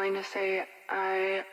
calling to say I...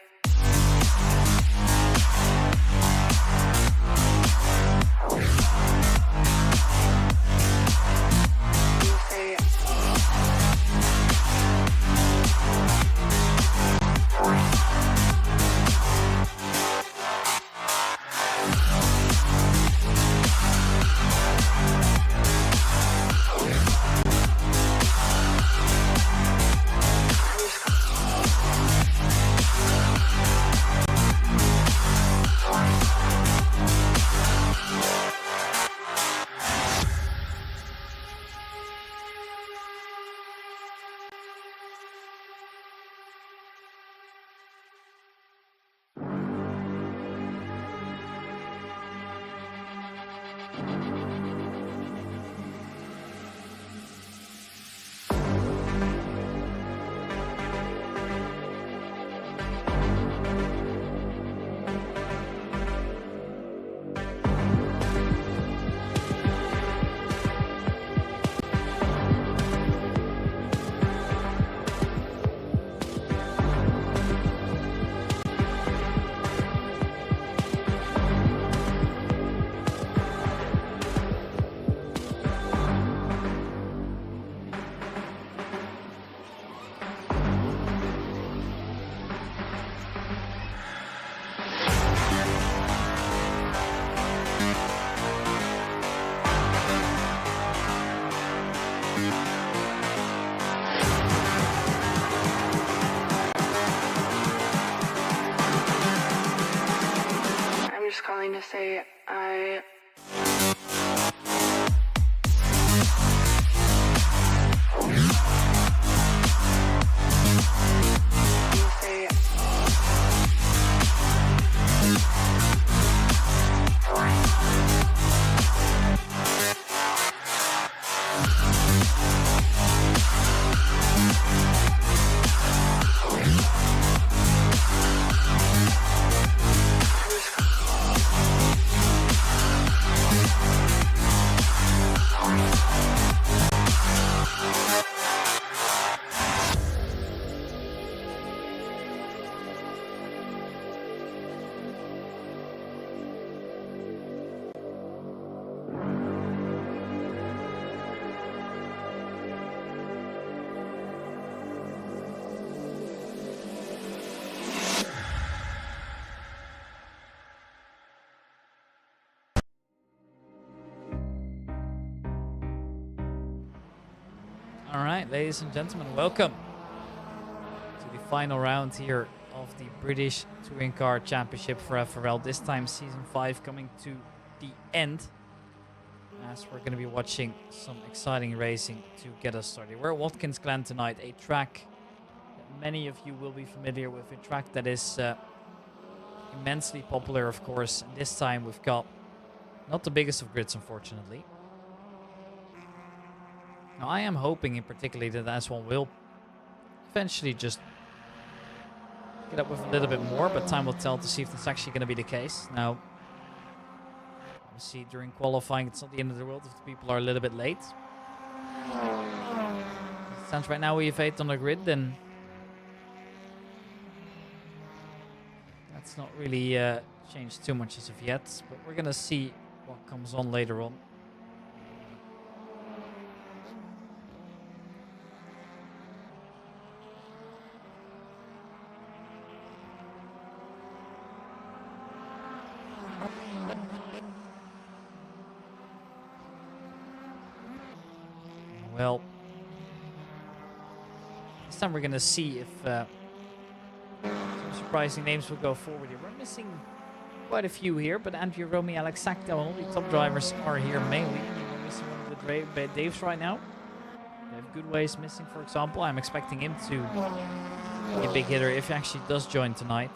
Calling to say I... All right, ladies and gentlemen, welcome to the final round here of the British Touring Car Championship for FRL. This time, Season 5 coming to the end, as we're going to be watching some exciting racing to get us started. We're at Watkins Glen tonight, a track that many of you will be familiar with, a track that is immensely popular, of course. And this time, we've got not the biggest of grids, unfortunately. Now, I am hoping in particular that S1 will eventually just get up with a little bit more, but time will tell to see if that's actually going to be the case. Now, obviously during qualifying, it's not the end of the world if the people are a little bit late. It sounds right now we have 8 on the grid, then that's not really changed too much as of yet, but we're going to see what comes on later on. Well, this time we're going to see if some surprising names will go forward here. We're missing quite a few here, but Andrew, Romy, Alex Sactel, all the top drivers are here mainly. We're missing one of the Daves right now. We have Goodways missing, for example. I'm expecting him to be a big hitter if he actually does join tonight.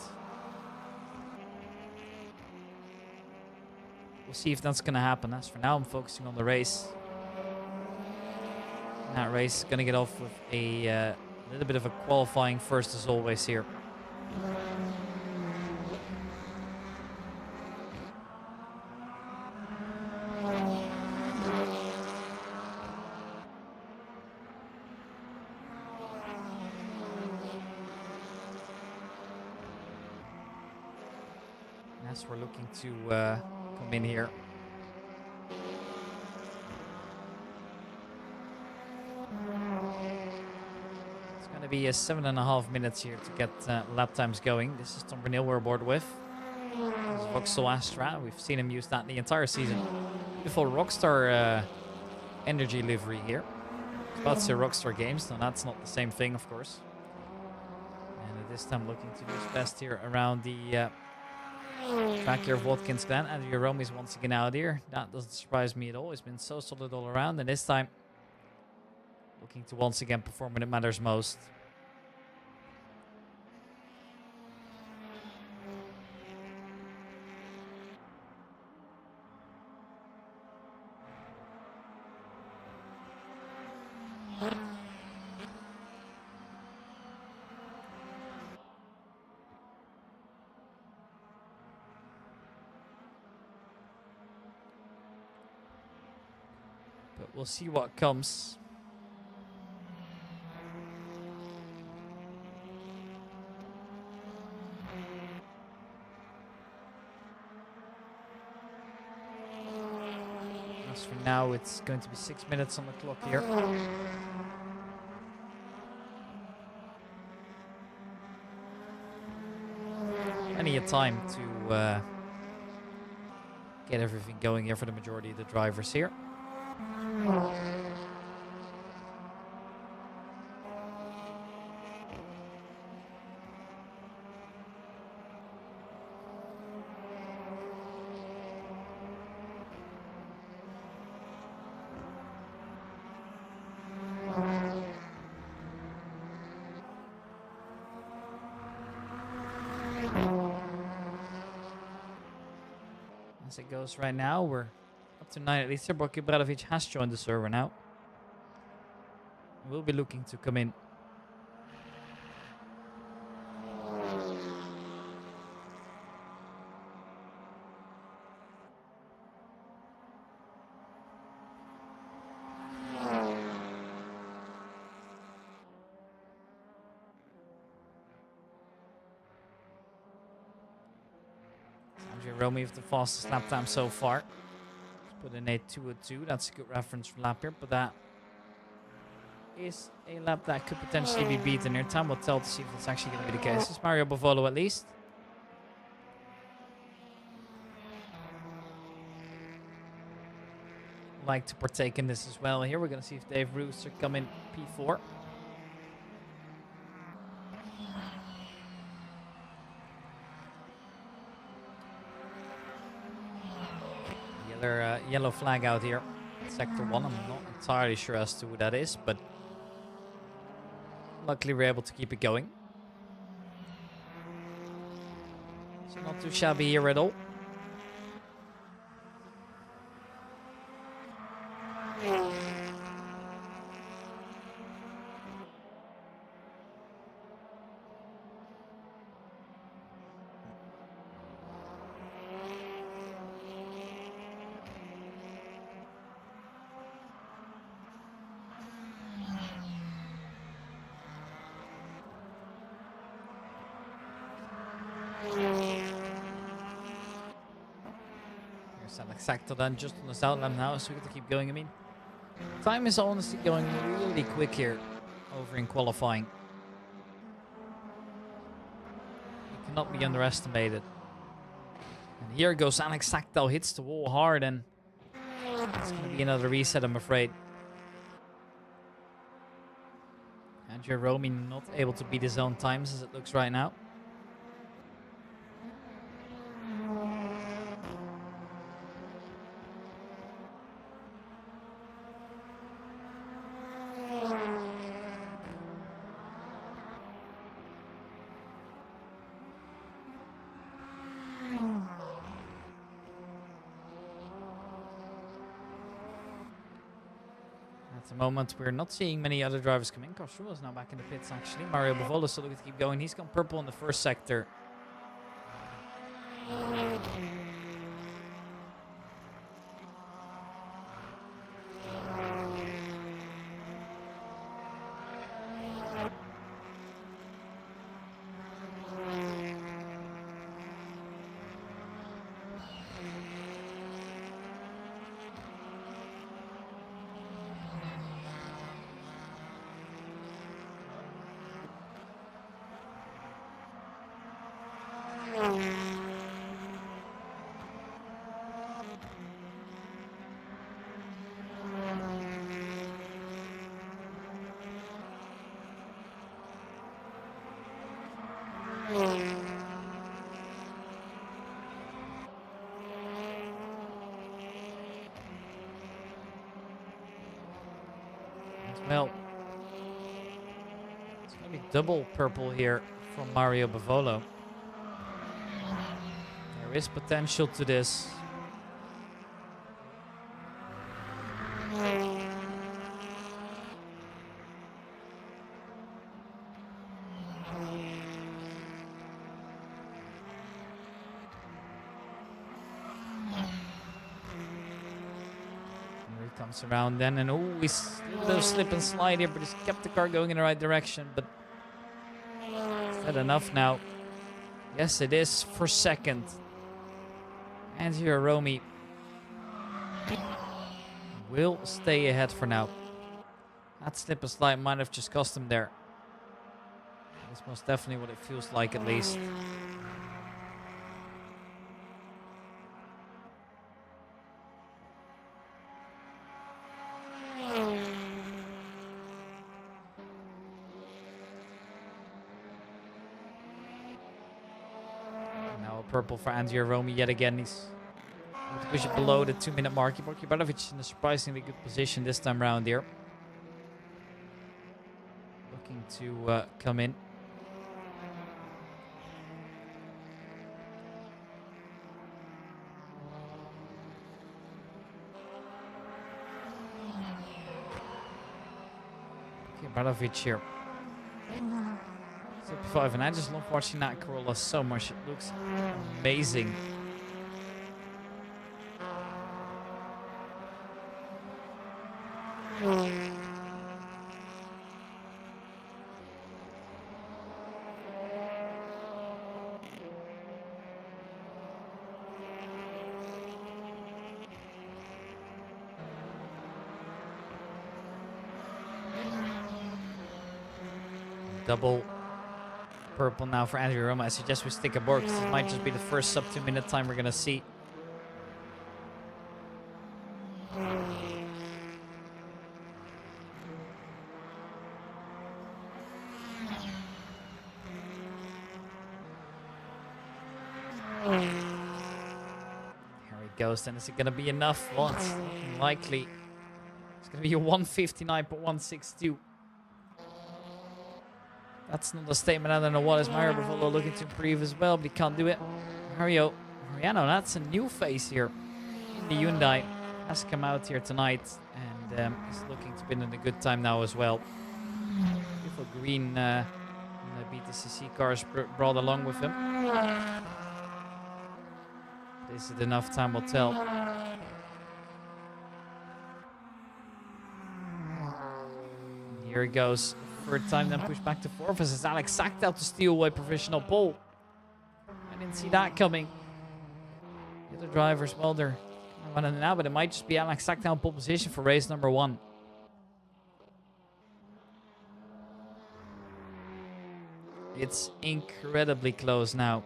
We'll see if that's going to happen. As for now, I'm focusing on the race. That race is going to get off with a little bit of a qualifying first as always here. as we're looking to come in here. It's going to be 7.5 minutes here to get lap times going. This is Tom Bernil we're aboard with. This is Vauxhall Astra. We've seen him use that the entire season. Beautiful Rockstar energy livery here. I was about to say Rockstar Games. No, that's not the same thing, of course. And at this time, looking to do his best here around the track here of Watkins Glen. Andrew Romi's once again out here. That doesn't surprise me at all. He's been so solid all around. And this time, looking to once again perform when it matters most. But we'll see what comes. As for now, it's going to be 6 minutes on the clock here. Plenty of time to get everything going here for the majority of the drivers here. As it goes right now, we're up to 9 at least. Borky Bradovic has joined the server now. We'll be looking to come in. Romy with the fastest lap time so far. Let's put in a 2:02. That's a good reference for lap here, but that is a lap that could potentially be beaten here. Time will tell to see if that's actually going to be the case. It's Mario Bavolo at least. Like to partake in this as well. Here we're going to see if Dave Rooster come in P4. Yellow flag out here. Sector 1. I'm not entirely sure as to who that is, but luckily we're able to keep it going. So not too shabby here at all. Assetto then just on the south lap now, so we get to keep going. I mean, time is honestly going really quick here over in qualifying. It cannot be underestimated. And here goes Alex Sactel, hits the wall hard, and it's going to be another reset, I'm afraid. Andrew Romy not able to beat his own times as it looks right now. At the moment, we're not seeing many other drivers come in. Corsa is now back in the pits, actually. Mario Bavolo still looking to keep going. He's gone purple in the first sector. Well, it's going to be double purple here from Mario Bavolo. There is potential to this. Comes around then, and oh, he's a little slip and slide here, but he's kept the car going in the right direction. But is that enough now? Yes, it is for second. And here Romy will stay ahead for now. That slip and slide might have just cost him there. That's most definitely what it feels like, at least. Purple for Andy Romy yet again. He's going to push it below the 2-minute mark. Kibalovic in a surprisingly good position this time around here. Looking to come in. Kibalovic here. 5, and I just love watching that Corolla so much. It looks amazing. Double purple now for Andrew Roma. I suggest we stick aboard because it might just be the first sub 2-minute time we're going to see. Here he goes. Then is it going to be enough? Well, it's unlikely. It's going to be a 159.162. That's not a statement. I don't know what is Mario Bavolo looking to improve as well, but he can't do it. Mariano, that's a new face here in the Hyundai. Has come out here tonight and is looking to win in a good time now as well. Beautiful green the BTCC cars brought along with him. Is it enough? Time will tell. Here he goes. Third time, then push back to fourth as it's Alex Sacked out to steal away provisional pole. I didn't see that coming. The other drivers, well, they're running now, but it might just be Alex Sacked down pole position for race number 1. It's incredibly close now.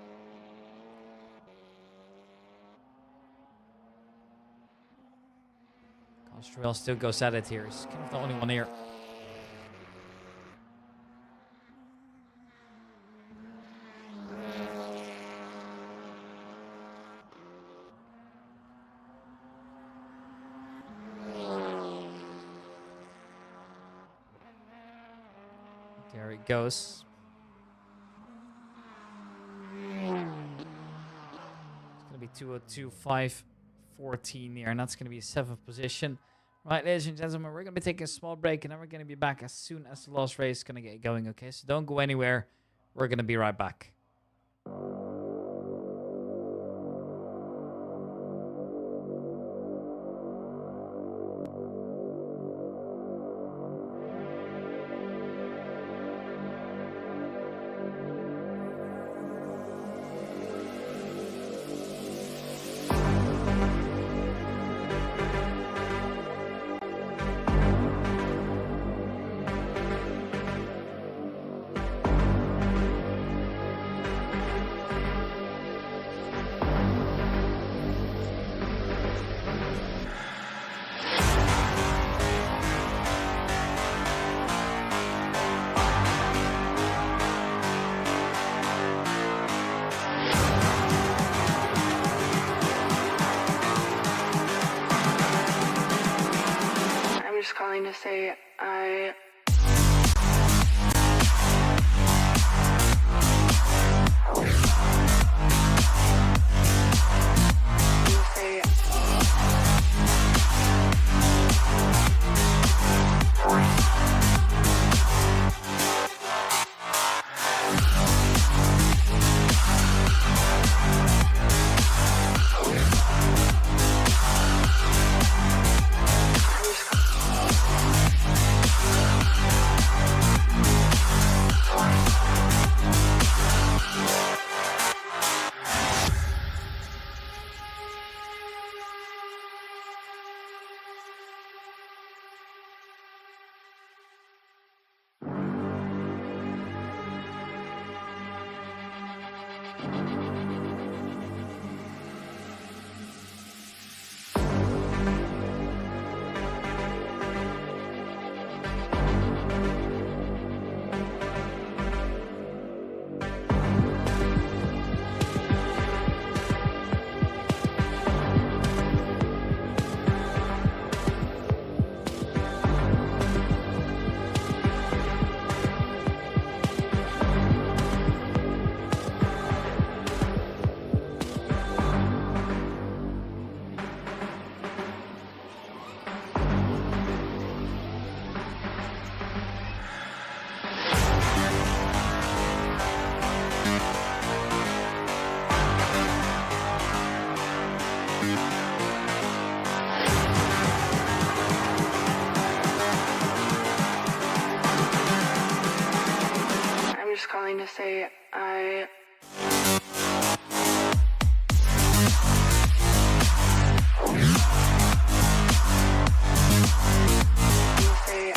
Australia still goes at it here. He's kind of the only one here. There it goes. It's going to be 2:02.5:14 here, and that's going to be 7th position. Right, ladies and gentlemen, we're going to be taking a small break, and then we're going to be back as soon as the last race is going to get going, okay? So don't go anywhere. We're going to be right back. just calling to say I say I'm just calling to say I say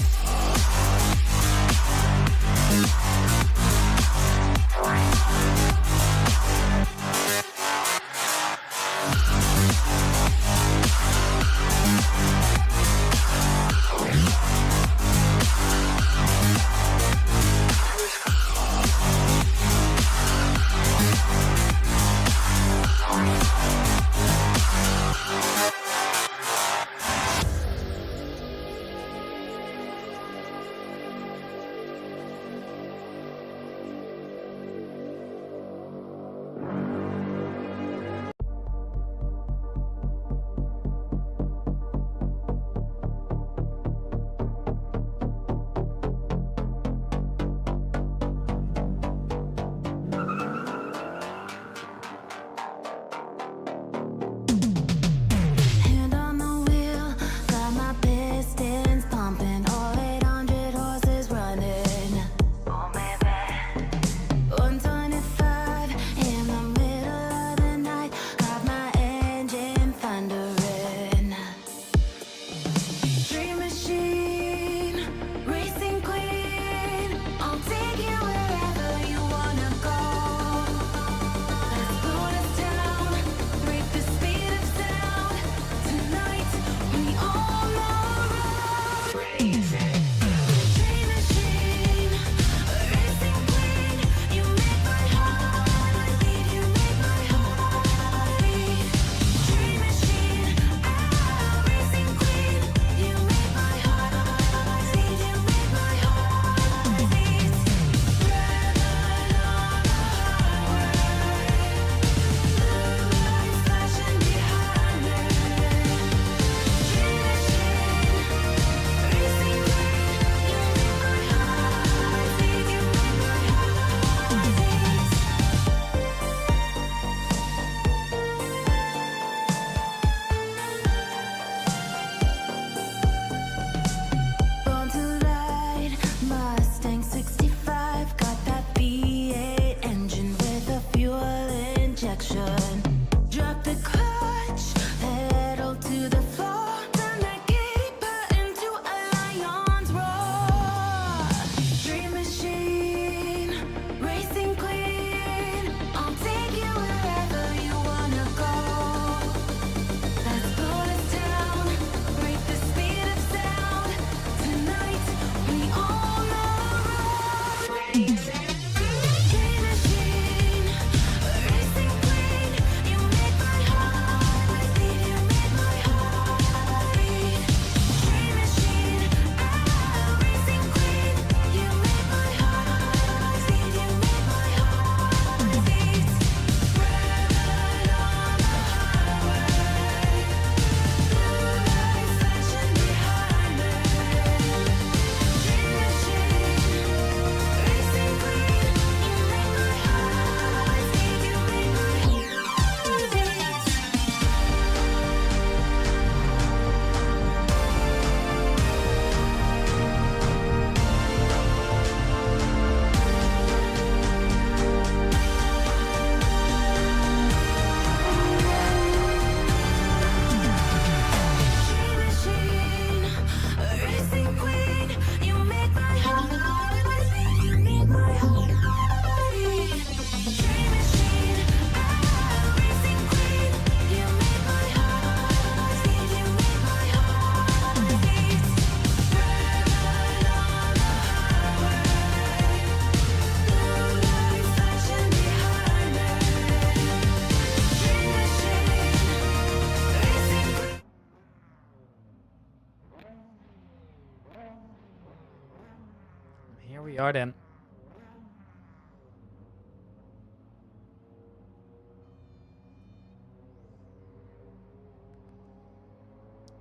we are then.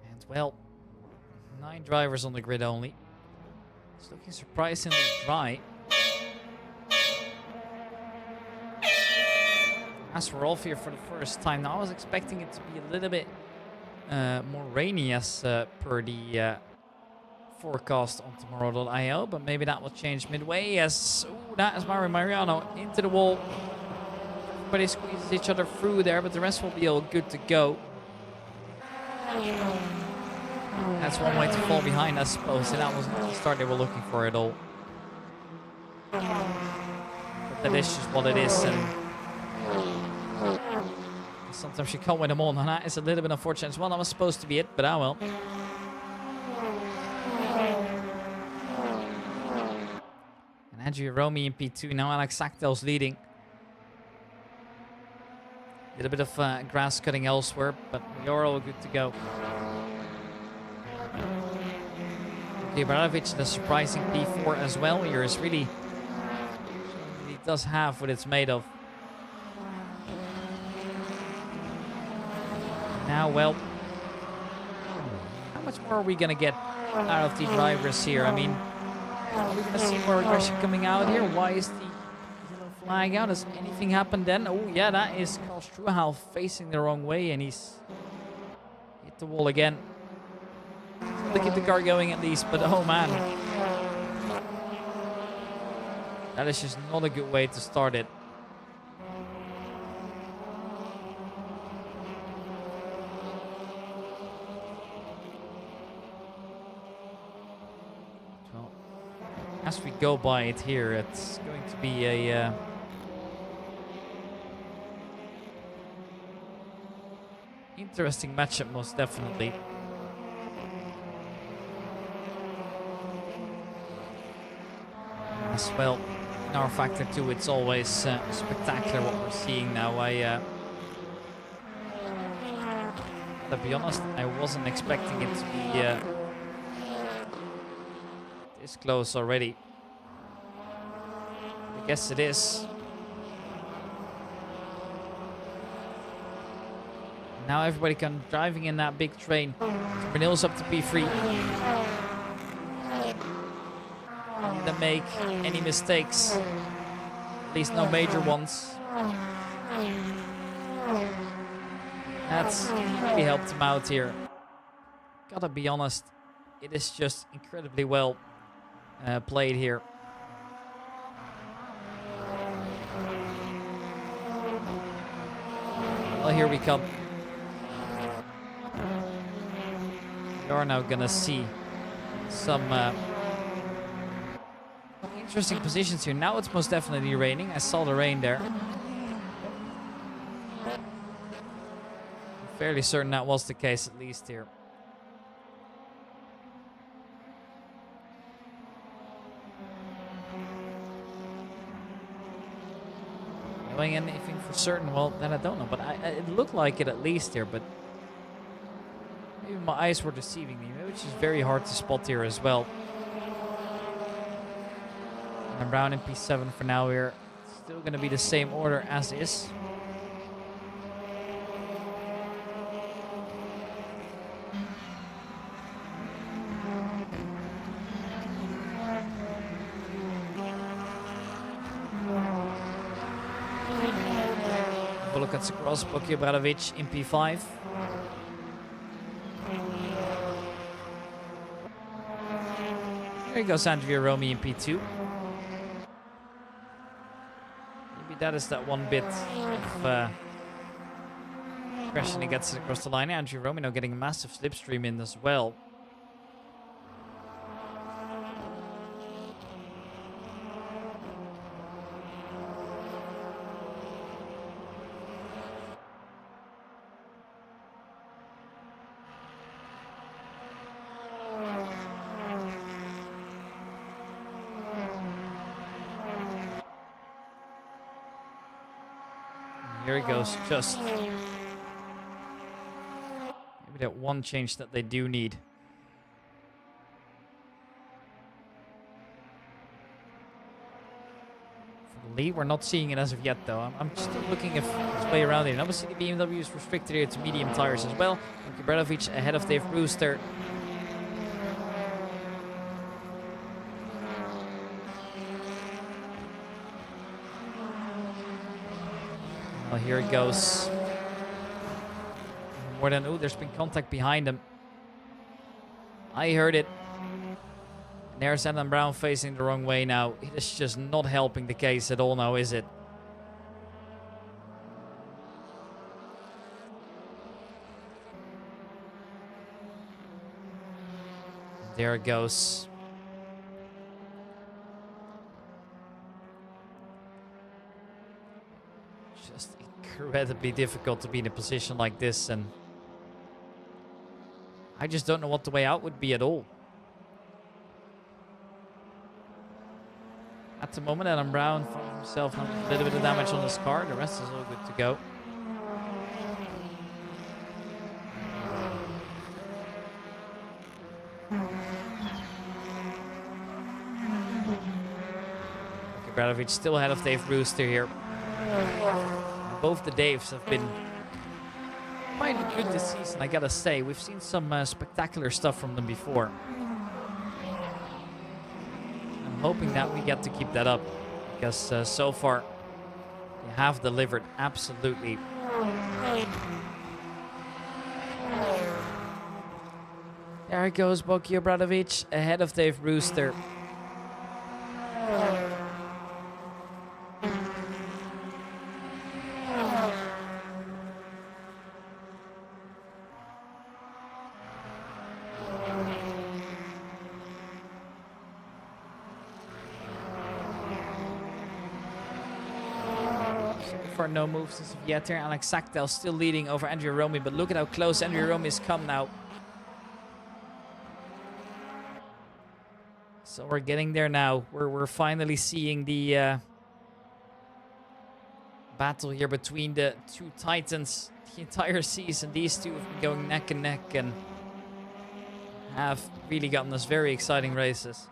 And well, 9 drivers on the grid only. It's looking surprisingly dry. As we're off here for the first time, now I was expecting it to be a little bit more rainy as per the forecast on tomorrow.io, but maybe that will change midway. Yes, ooh, that is Mario Mariano into the wall. Everybody squeezes each other through there, but the rest will be all good to go. That's one way to fall behind, I suppose, and that wasn't the start they were looking for at all. But that is just what it is, and sometimes you can't win them all, and that is a little bit unfortunate as well. That was supposed to be it, but ah well. And Andrew Romy in P2, now Alex Sachtel's leading. Did a bit of grass cutting elsewhere, but we are all good to go. Gabralovic, the surprising P4 as well here, is really he does have what it's made of. Now, well, how much more are we going to get out of the drivers here? I mean, are we going to see more aggression coming out here? Why is the yellow flag out? Has anything happened then? Oh, yeah, that is Karl Struhal facing the wrong way, and he's hit the wall again. To keep the car going at least, but oh man. That is just not a good way to start it. Well, as we go by it here, it's going to be a interesting matchup, most definitely. As well, in rFactor 2, it's always spectacular what we're seeing now. To be honest, I wasn't expecting it to be this close already. I guess it is. Now everybody can driving in that big train. Brunel's up to P3. To make any mistakes, at least no major ones. That's really helped him out here. Gotta be honest, it is just incredibly well played here. Well, here we come. We are now gonna see some interesting positions here. Now it's most definitely raining. I saw the rain there. I'm fairly certain that was the case, at least here. Knowing anything for certain, well, then I don't know. But it looked like it at least here, but maybe my eyes were deceiving me, which is very hard to spot here as well. And Brown in P7 for now. We're still going to be the same order as is. Have a look at Sakros, Boki in P5. There goes Andrea Romy in P2. That is that one bit of aggression he gets across the line. Andrew Romino getting a massive slipstream in as well. Here he goes, just maybe that one change that they do need. lead. We're not seeing it as of yet, though. I'm still looking if there's way around it. And obviously, the BMW is restricted here to medium tires as well. Kubratovic ahead of Dave Brewster. Well, here it goes. More than... Oh, there's been contact behind him. I heard it. And there's Adam Brown facing the wrong way now. It is just not helping the case at all now, is it? There it goes. Just incredibly difficult to be in a position like this, and I just don't know what the way out would be at all. At the moment, Adam Brown found himself a little bit of damage on his car. The rest is all good to go. Kubratovic still ahead of Dave Brewster here. Both the Daves have been quite good this season, I gotta say. We've seen some spectacular stuff from them before. I'm hoping that we get to keep that up, because so far they have delivered absolutely. There it goes, Boki Obradovic ahead of Dave Brewster. No moves as of yet here. Alex Sackdell still leading over Andrew Romy, but look at how close Andrew Romy has come now. So we're getting there now. We're finally seeing the battle here between the two titans. The entire season, these two have been going neck and neck and have really gotten us very exciting races.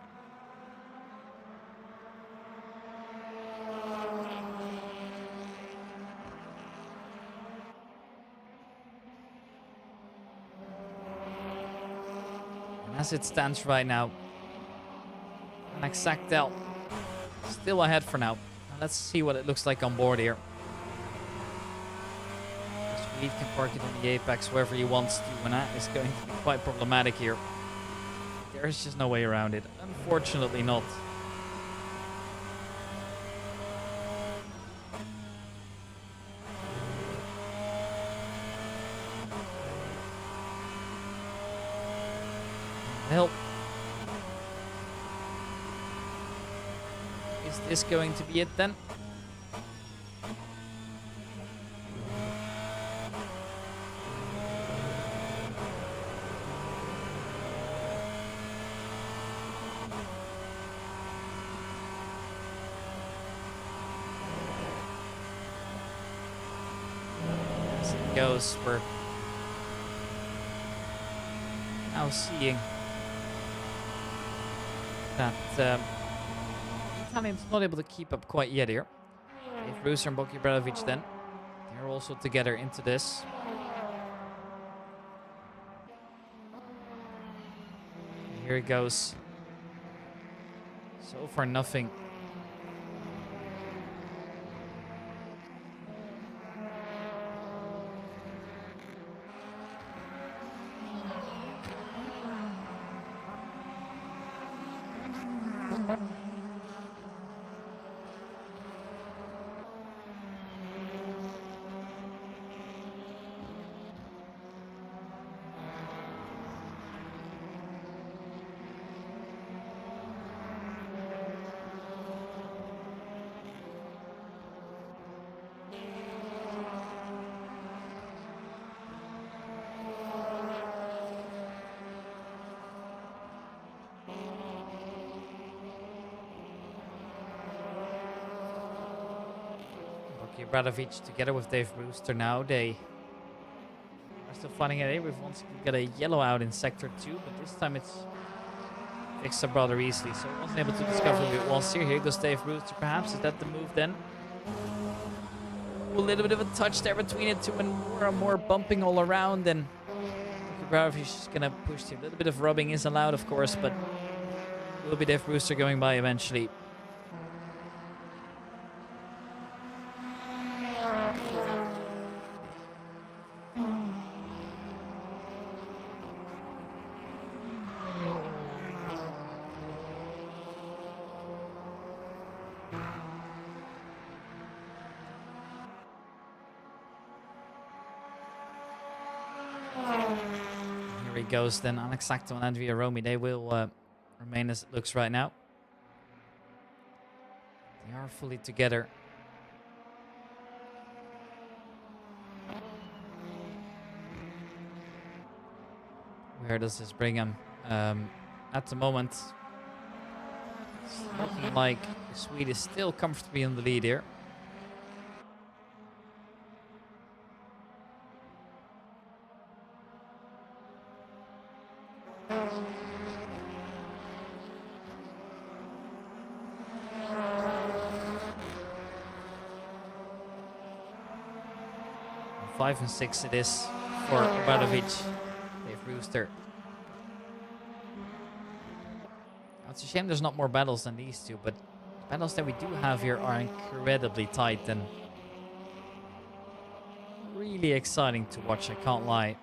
As it stands right now, Alex Sackdell still ahead for now. Let's see what it looks like on board here. Swede can park it in the apex wherever he wants to, and that is going to be quite problematic here. There's just no way around it. Unfortunately not. Well, is this going to be it then? As it goes, we're now seeing that Italian's not able to keep up quite yet here. Dave Brewster and Boki Obradovic then. They're also together into this. And here it goes. So far nothing. Obradovic together with Dave Brewster now. They are still fighting it. We've once got a yellow out in sector 2, but this time it's fixed up rather easily, so I wasn't able to discover who it was here. Here goes Dave Rooster, perhaps. Is that the move then? Ooh, a little bit of a touch there between the two, and more bumping all around. And If he's just going to push here. A little bit of rubbing is allowed, of course, but will be Dave Rooster going by eventually. Here he goes then. Assetto and Andrea Romy, they will remain as it looks right now. They are fully together. Where does this bring him? At the moment, it's looking like the Swede is still comfortably in the lead here. And 5 and 6 it is for Obradovic. Dave Rooster. It's a shame there's not more battles than these two, but the battles that we do have here are incredibly tight and really exciting to watch, I can't lie.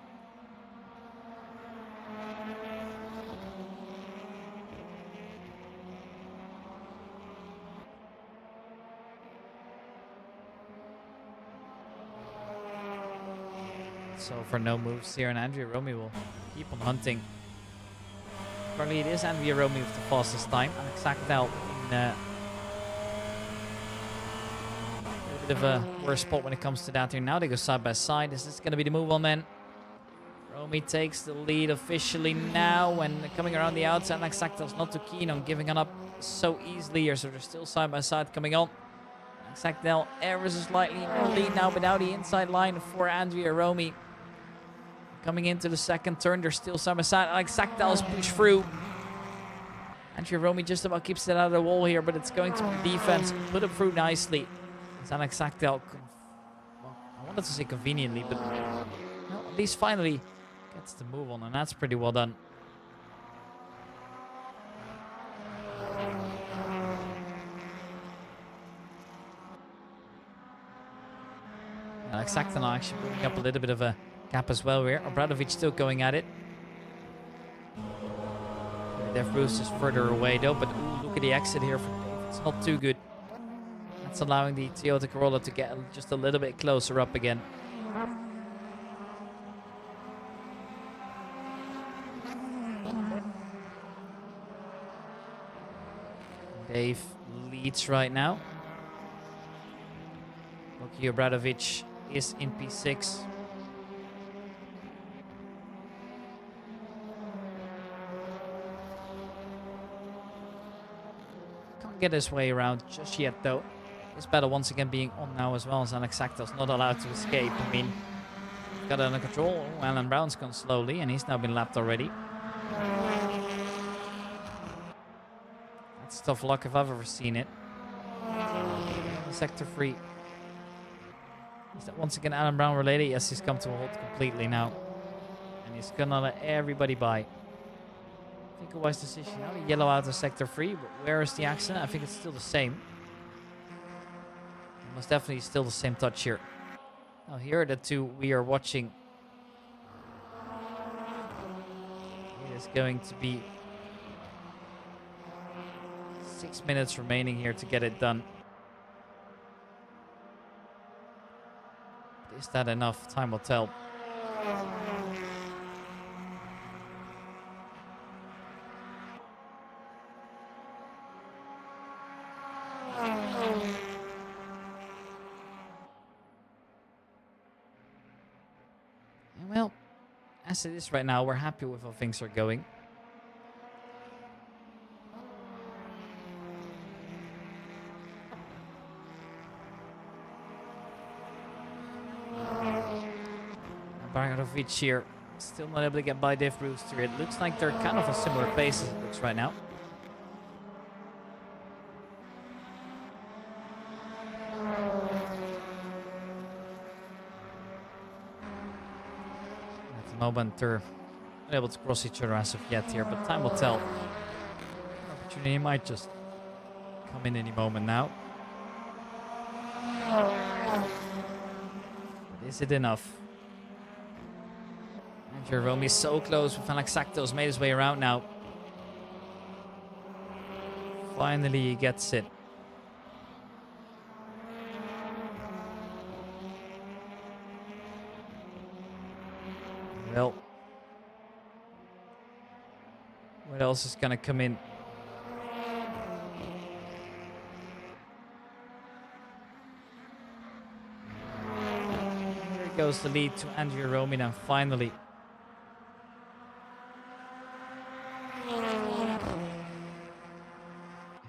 So for no moves here, and Andrea Romy will keep on hunting. Currently it is Andrea Romy with the fastest time. Assetto in a bit of a worse spot when it comes to that here. Now they go side by side. Is this going to be the move on then? Romy takes the lead officially now, and coming around the outside. Assetto's not too keen on giving it up so easily here, so they're still side by side coming on. Assetto ever so slightly in the lead now, but now the inside line for Andrea Romy. Coming into the second turn, they're still side by side. Assetto's pushed through. Andrea Romy just about keeps it out of the wall here, but it's going to be defense. Put it through nicely. It's Assetto, well, I wanted to say conveniently, but no, at least finally gets the move on, and that's pretty well done. Assetto now actually building up a little bit of a gap as well here. Obradovic still going at it. Dave Bruce is further away though, but ooh, look at the exit here from Dave. It's not too good. That's allowing the Toyota Corolla to get just a little bit closer up again. Dave leads right now. Luki Obradovic is in P6. Can't get his way around just yet though. This battle once again being on now as well, as Assetto's not allowed to escape. I mean, got it under control. Oh, Alan Brown's gone slowly, and he's now been lapped already. That's tough luck if I've ever seen it. Sector 3. Is that once again Alan Brown related? Yes, he's come to a halt completely now. And he's gonna let everybody by. I think a wise decision. Now the yellow out of Sector 3, but where is the accident? I think it's still the same. Most definitely still the same touch here. Now here are the two we are watching. It is going to be 6 minutes remaining here to get it done. Is that enough? Time will tell. And well, as it is right now, we're happy with how things are going. Obradovic here, still not able to get by Dave Brewster. It looks like they're kind of a similar pace as it looks right now. the moment they're not able to cross each other as of yet here, but time will tell. An opportunity might just come in any moment now. But is it enough? And Jerome's so close. We find like Assetto's made his way around now. Finally, he gets it. Well, what else is gonna come in? Here goes the lead to Andrew Romy now, finally.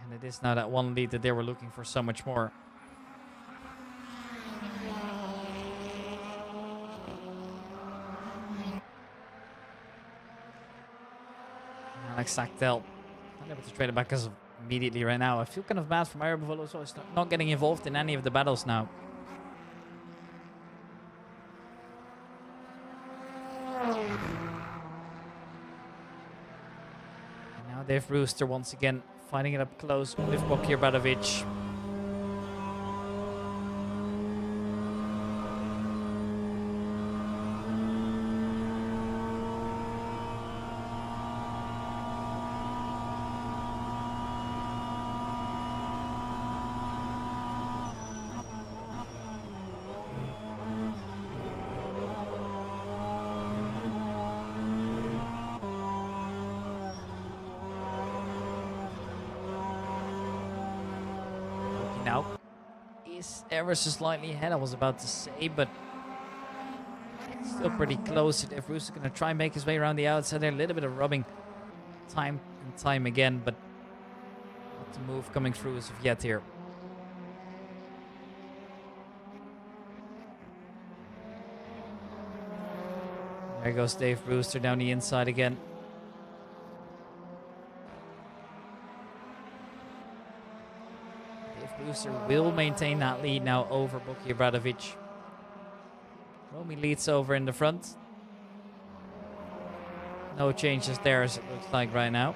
And it is now that one lead that they were looking for so much more. Assetto not able to trade it back as of immediately right now. I feel kind of bad for Mario Bavolo, so he's not getting involved in any of the battles now. And now Dave Rooster once again fighting it up close with Bokir Badovic. Now is ever so slightly ahead, I was about to say, but it's still pretty close. If Bruce is going to try and make his way around the outside there, a little bit of rubbing time and time again, but not the move coming through as of yet here. There goes Dave Brewster down the inside again. Brewster will maintain that lead now over Bokir Badovic. Romy leads over in the front. No changes there as it looks like right now.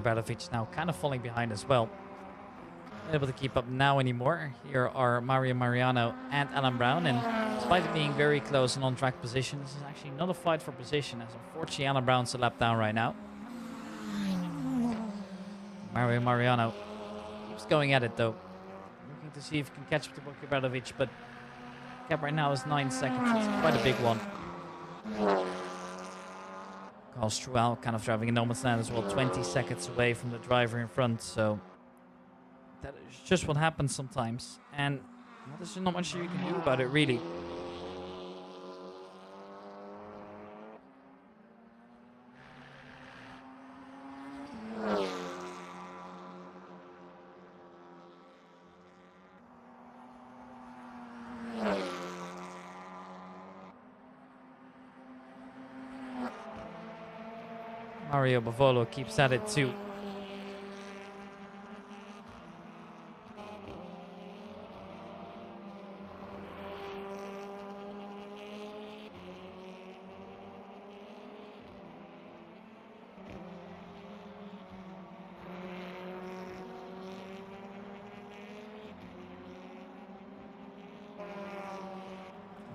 Badovic now kind of falling behind as well. Not able to keep up now anymore. Here are Mario Mariano and Alan Brown, and despite it being very close and on track position, this is actually not a fight for position, as unfortunately Alan Brown's a lap down right now. Mario Mariano keeps going at it though, looking to see if he can catch up to Bokir Badovic, but the gap right now is 9 seconds. It's quite a big one. Carl Strual kind of driving in no man's land as well, 20 seconds away from the driver in front, so that is just what happens sometimes, and well, there's not much you can do about it really. Mario Bavolo keeps at it too.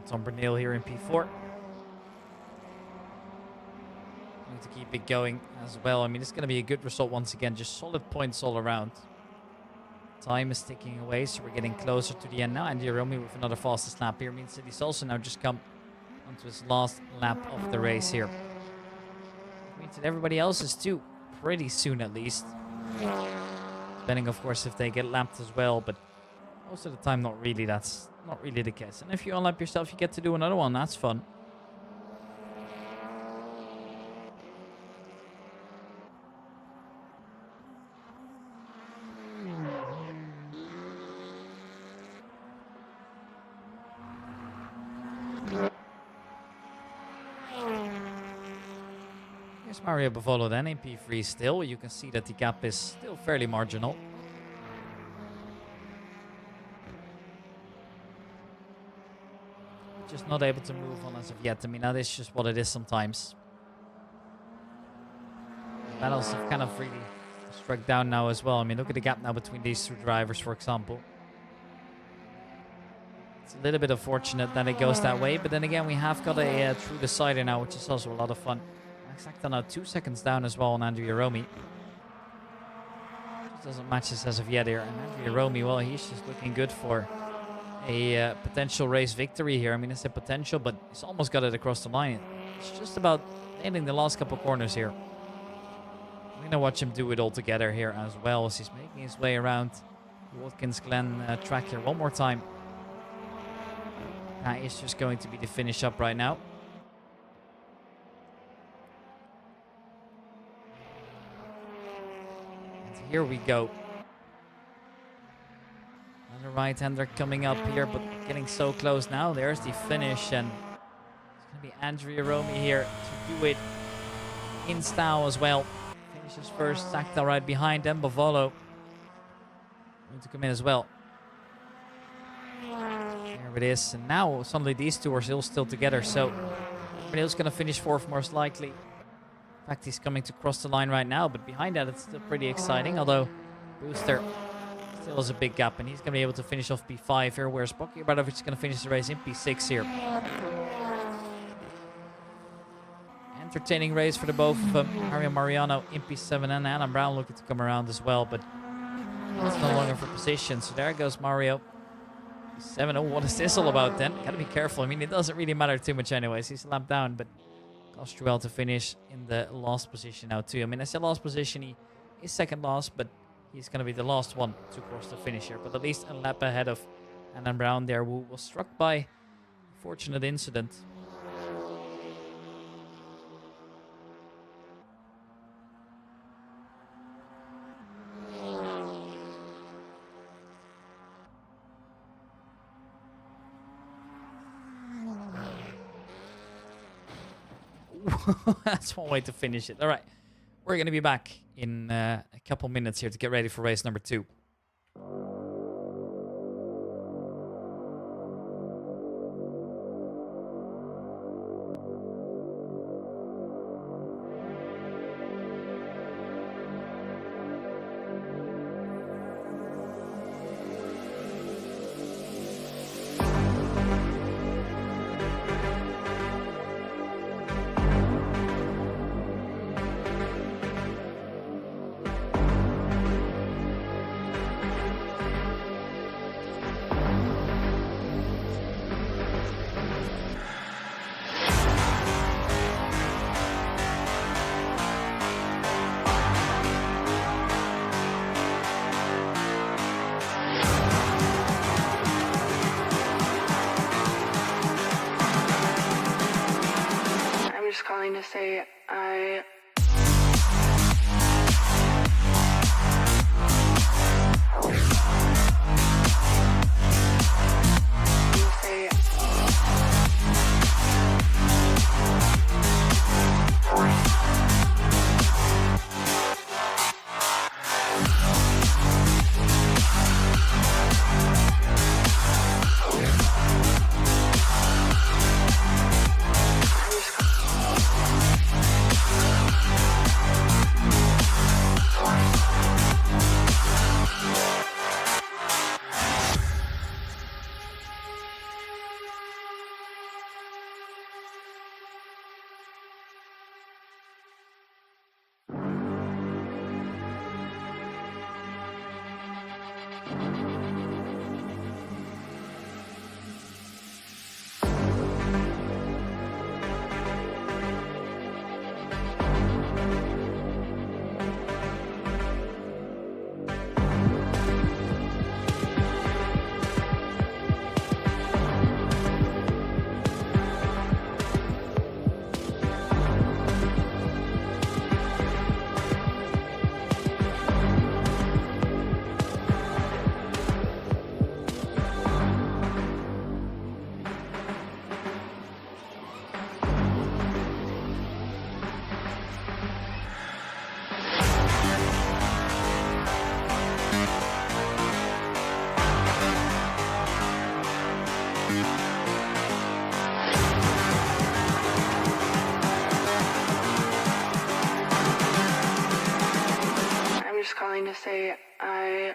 Tom Bernal here in P4. To keep it going as well. I mean, it's going to be a good result once again. Just solid points all around. Time is ticking away, so we're getting closer to the end now. And Jeromy with another fastest lap here means that he's also now just come onto his last lap of the race here. It means that everybody else is too, pretty soon at least. Depending, of course, if they get lapped as well, but most of the time not really. That's not really the case. And if you unlap yourself, you get to do another one. That's fun. Here's Mario Bavolo then in P3 still. You can see that the gap is still fairly marginal. Just not able to move on as of yet. I mean, that is just what it is sometimes. Battles have kind of really struck down now as well. I mean, look at the gap now between these two drivers, for example. It's a little bit unfortunate that it goes that way, but then again, we have got a true decider now, which is also a lot of fun. Assetto now 2 seconds down as well on Andrea Romy. Just doesn't match this as of yet here. And Andrea Romy, well, he's just looking good for a potential race victory here. I mean, it's a potential, but he's almost got it across the line. It's just about nailing the last couple corners here. We're going to watch him do it all together here as well as he's making his way around the Watkins GLEN track here one more time. That is just going to be the finish up right now. And here we go. Another right-hander coming up here, but getting so close now. There's the finish, and it's going to be Andrea Romy here to do it in style as well. Finishes first, Assetto right behind them. Bavolo going to come in as well. There it is, and now suddenly these two are still together, so Brunel's going to finish fourth most likely. In fact, he's coming to cross the line right now, but behind that it's still pretty exciting, although Booster still has a big gap, and he's going to be able to finish off P5 here, whereas Boki Obradovic is going to finish the race in P6 here. Entertaining race for the both of them. Mario Mariano in P7 and Alan Brown looking to come around as well, but it's no longer for position, so there goes Mario. 7. Oh, what is this all about then? Gotta be careful. I mean, it doesn't really matter too much anyways. He's lapped down, but Costruel to finish in the last position now too. I mean, I said last position. He is second last, but he's gonna be the last one to cross the finish here. But at least a lap ahead of Alan Brown there, who was struck by a fortunate incident. That's one way to finish it. All right, we're going to be back in a couple minutes here to get ready for race number 2. Calling to say I calling to say I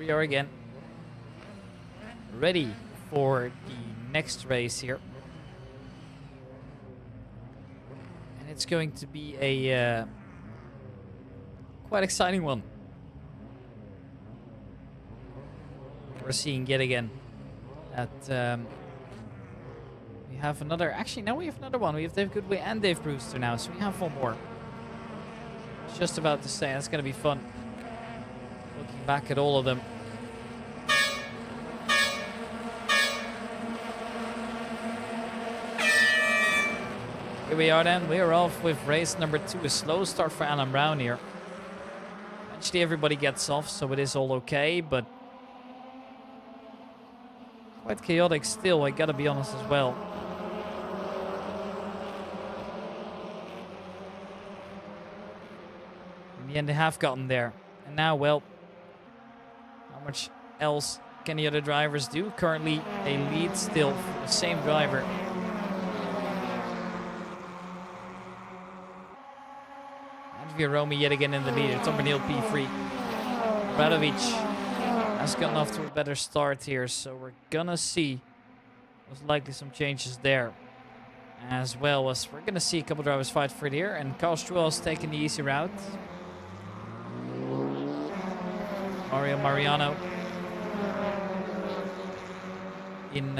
we are again, ready for the next race here. And it's going to be a quite exciting one. We're seeing yet again that we have another, actually now we have another one. We have Dave Goodway and Dave Brewster now, so we have one more. Just about to say, that's going to be fun. Looking back at all of them. Here we are then. We are off with race number 2. A slow start for Alan Brown here. Eventually everybody gets off, so it is all okay, but quite chaotic still, I gotta be honest as well. In the end, they have gotten there. And now, well, how much else can the other drivers do? Currently, a lead still for the same driver. And Romy yet again in the lead. It's O'Neill P3. Radovic has gotten off to a better start here, so we're gonna see most likely some changes there. As well as we're gonna see a couple drivers fight for it here, and Carl Struel's taking the easy route. Mario Mariano in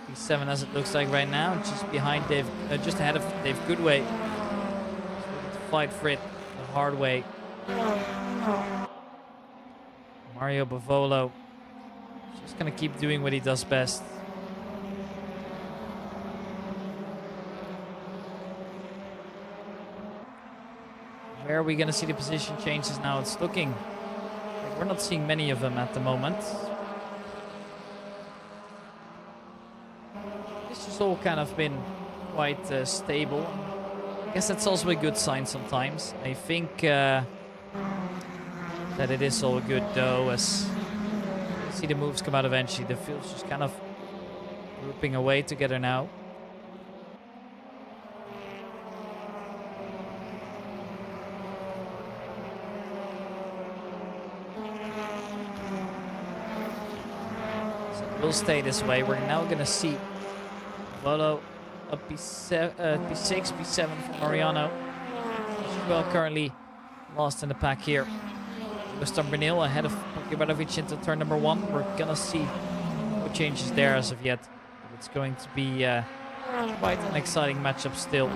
P7 as it looks like right now, just behind Dave, just ahead of Dave Goodway. So looking to fight for it the hard way. Mario Bavolo just gonna keep doing what he does best. Where are we gonna see the position changes now? It's looking like we're not seeing many of them at the moment. This has all kind of been quite stable. I guess that's also a good sign sometimes. I think that it is all good though, as you see the moves come out eventually. The field's just kind of grouping away together now. So it will stay this way. We're now going to see Volo up P6, P7 for Mariano. Well, currently lost in the pack here. Gustav Bernil ahead of Radovic into turn number 1. We're gonna see no changes there as of yet. But it's going to be quite an exciting matchup still.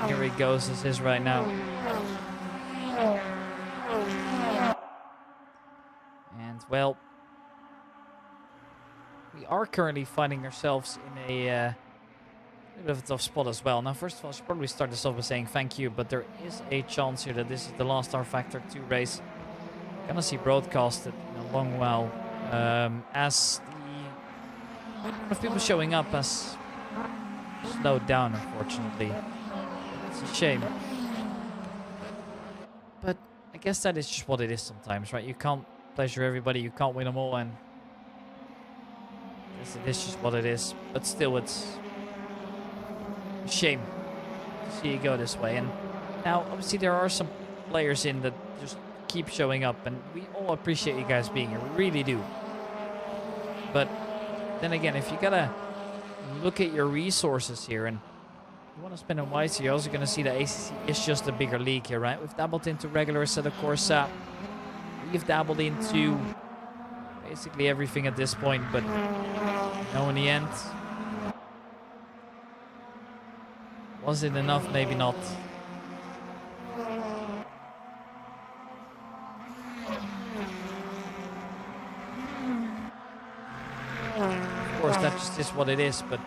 Here he goes, as is right now. And well, we are currently finding ourselves in a bit of a tough spot as well. Now, first of all, I should probably start this off by saying thank you, but there is a chance here that this is the last rFactor 2 race we're gonna see broadcasted in a long while, as the number of people showing up has slowed down, unfortunately. It's a shame. But I guess that is just what it is sometimes, right? You can't pleasure everybody, you can't win them all, and it is just what it is. But still, it's a shame to see it go this way. And now, obviously, there are some players in that just keep showing up, and we all appreciate you guys being here. We really do. But then again, if you gotta look at your resources here and you want to spend them wisely, you're also going to see that ACC is just a bigger league here, right? We've dabbled into regular Assetto Corsa. We've dabbled into basically everything at this point, but no, in the end, was it enough? Maybe not. Of course, that just is what it is, but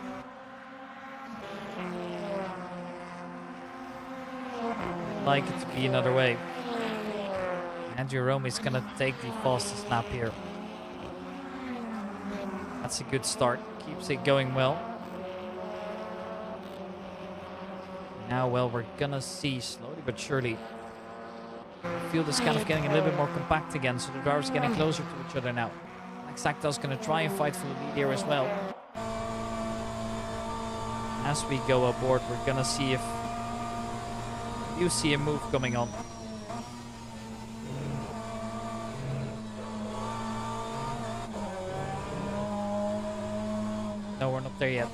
I'd like it to be another way. Andrew Rome is gonna take the fastest lap here. That's a good start. Keeps it going well. Now, well, we're gonna see slowly but surely. The field is kind of getting a little bit more compact again, so the drivers are getting closer to each other now. Assetto's gonna try and fight for the lead here as well. As we go aboard, we're gonna see if you see a move coming on. No, we're not there yet.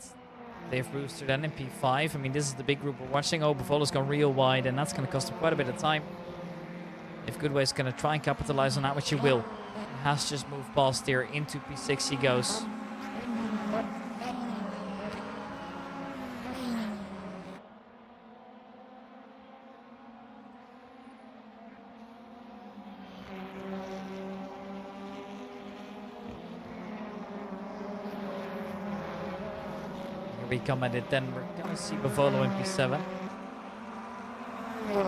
Dave Brewster then in P5. I mean, this is the big group we're watching. Oh, Bavolo's gone real wide, and that's going to cost him quite a bit of time. If Goodway's going to try and capitalize on that, which he will. He has just moved past here. Into P6 he goes. We come at it then. We're gonna see Bavolo in P7. Here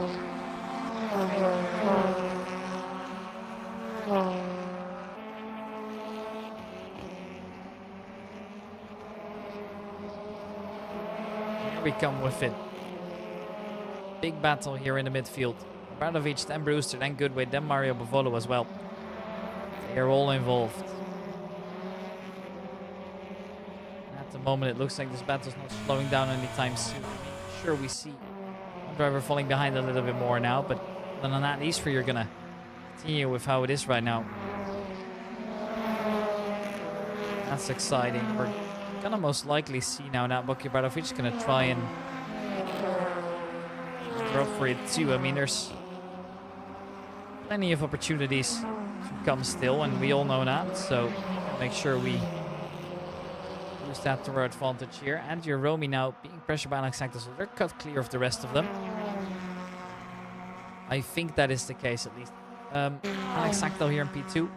we come with it. Big battle here in the midfield. Bradovic, then Brewster, then Goodway, then Mario Bavolo as well. They are all involved. At the moment, it looks like this battle's not slowing down anytime soon. Sure, we see one driver falling behind a little bit more now, but other than that, these three are gonna continue with how it is right now. That's exciting. We're gonna most likely see now that Bucky Bradovic is gonna try and drop for it too. I mean, there's plenty of opportunities to come still, and we all know that, so make sure we use that to our advantage here. And Romy now being pressured by Assetto, so they're cut clear of the rest of them. I think that is the case at least. Assetto here in P2.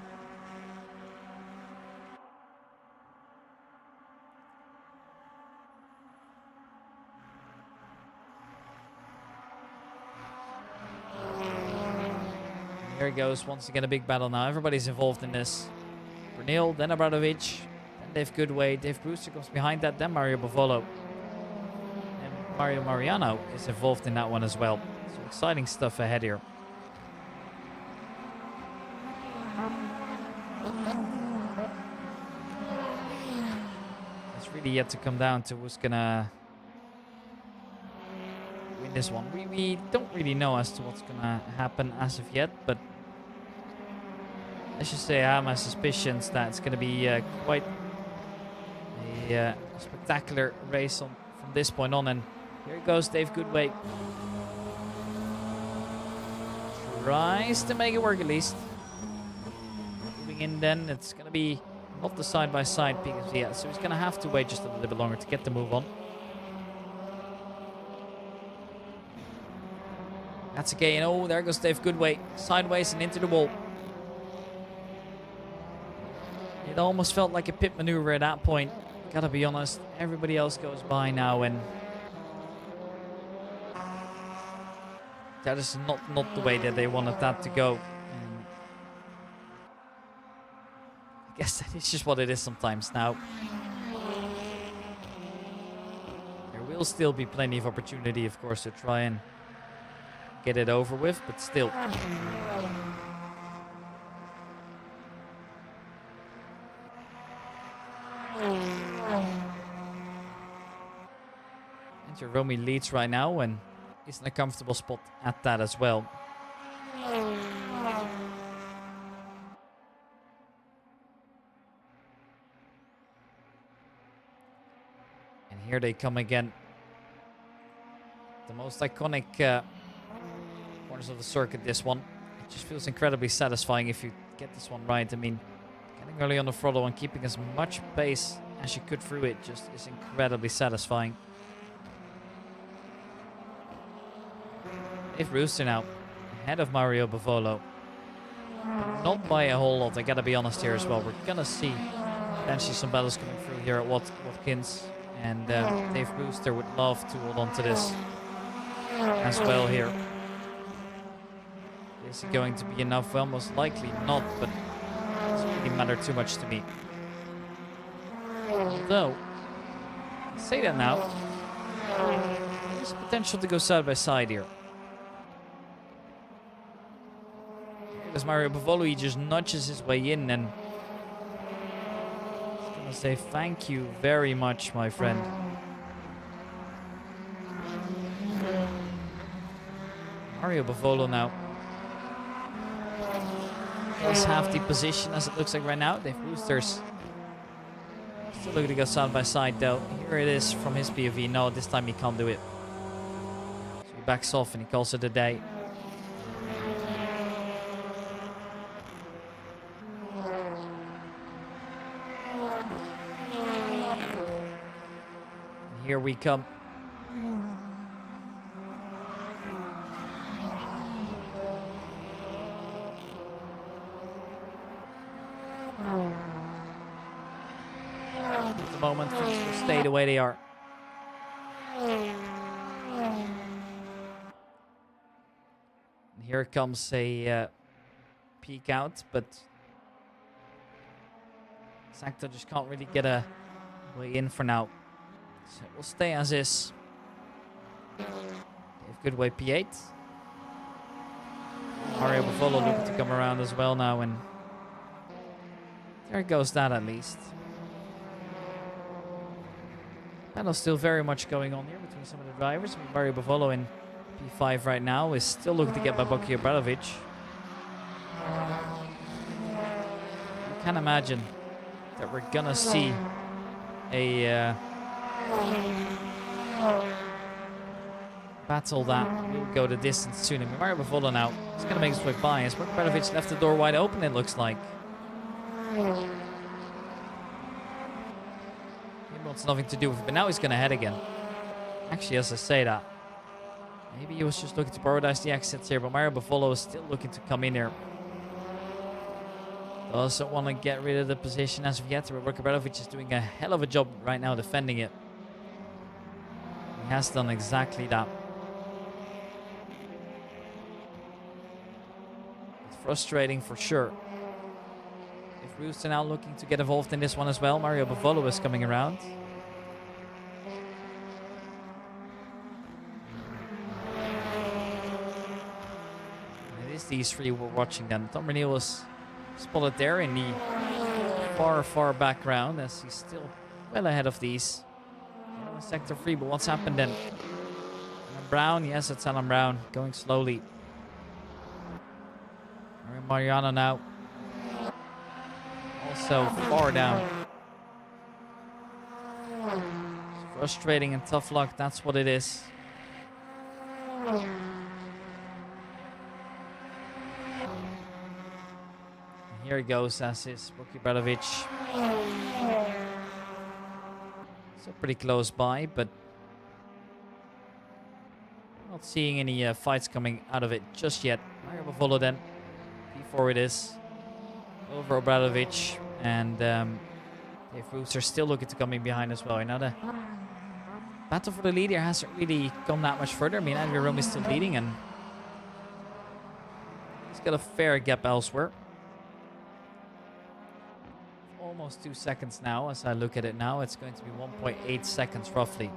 Here he goes, once again a big battle now. Everybody's involved in this. Brunel, then Abradovic, then Dave Goodway. Dave Brewster comes behind that, then Mario Bavolo. And Mario Mariano is involved in that one as well. So exciting stuff ahead here. It's really yet to come down to who's gonna win this one. We don't really know as to what's gonna happen as of yet, but let's just say I have my suspicions that it's gonna be quite a spectacular race from this point on. And here goes Dave Goodway. Tries to make it work at least. Moving in then, it's gonna be not the side-by-side because so he's gonna have to wait just a little bit longer to get the move on. That's okay, and oh, there goes Dave Goodway. Sideways and into the wall. It almost felt like a pit maneuver at that point. Gotta be honest, everybody else goes by now, and that is not the way that they wanted that to go. And I guess that is just what it is sometimes now. There will still be plenty of opportunity, of course, to try and get it over with, but still. And Jerome leads right now and is in a comfortable spot at that as well. And here they come again. The most iconic corners of the circuit, this one. It just feels incredibly satisfying if you get this one right. I mean, getting early on the throttle and keeping as much pace as you could through it just is incredibly satisfying. Dave Brewster now ahead of Mario Bavolo. Not by a whole lot, I gotta be honest here as well. We're gonna see potentially some battles coming through here at Watkins, and Dave Brewster would love to hold on to this as well here. Is it going to be enough? Well, most likely not, but it doesn't really matter too much to me. Although, I say that now, there's potential to go side by side here. As Mario Bavolo, he just nudges his way in, and I'm gonna say thank you very much, my friend. Mario Bavolo now is half the position as it looks like right now. Dave Brewster's still looking to go side by side though. Here it is from his POV. No, this time he can't do it. So he backs off and he calls it a day. And here we come. At the moment, things will stay the way they are. here comes a peek out, but Assetto just can't really get a way in for now. So we'll stay as is. Good way P8. Mario Bavolo looking to come around as well now, and there goes that at least. Battle's still very much going on here between some of the drivers. Mario Bavolo in P5 right now is still looking to get by Boki Obradovic. You can imagine that we're gonna see a battle that will go the distance soon. I mean, Mario Bavolo now is gonna make his way by as Obradovic left the door wide open, it looks like. He wants nothing to do with it, but now he's gonna head again. Actually, as I say that, maybe he was just looking to prioritize the exits here, but Mario Bavolo is still looking to come in here. Doesn't want to get rid of the position as of yet. Obradovic is doing a hell of a job right now defending it. He has done exactly that. It's frustrating for sure. If Rooster now looking to get involved in this one as well, Mario Bavolo is coming around. And it is these three we're watching then. Tom Renil was spotted there in the far background as he's still well ahead of these. Sector 3, but what's happened then? Alan Brown, yes, it's Alan Brown going slowly. Mariano now also far down. It's frustrating and tough luck, that's what it is. Here he goes, as is Boki Obradovic. So pretty close by, but not seeing any fights coming out of it just yet. Mario Bavolo then. P4 it is. Over Obradovic. And Dave Rooster still looking to come in behind as well. Now the battle for the lead here hasn't really come that much further. I mean, Andrew Rome is still leading and he's got a fair gap elsewhere. Almost 2 seconds now. As I look at it now, it's going to be 1.8 seconds roughly.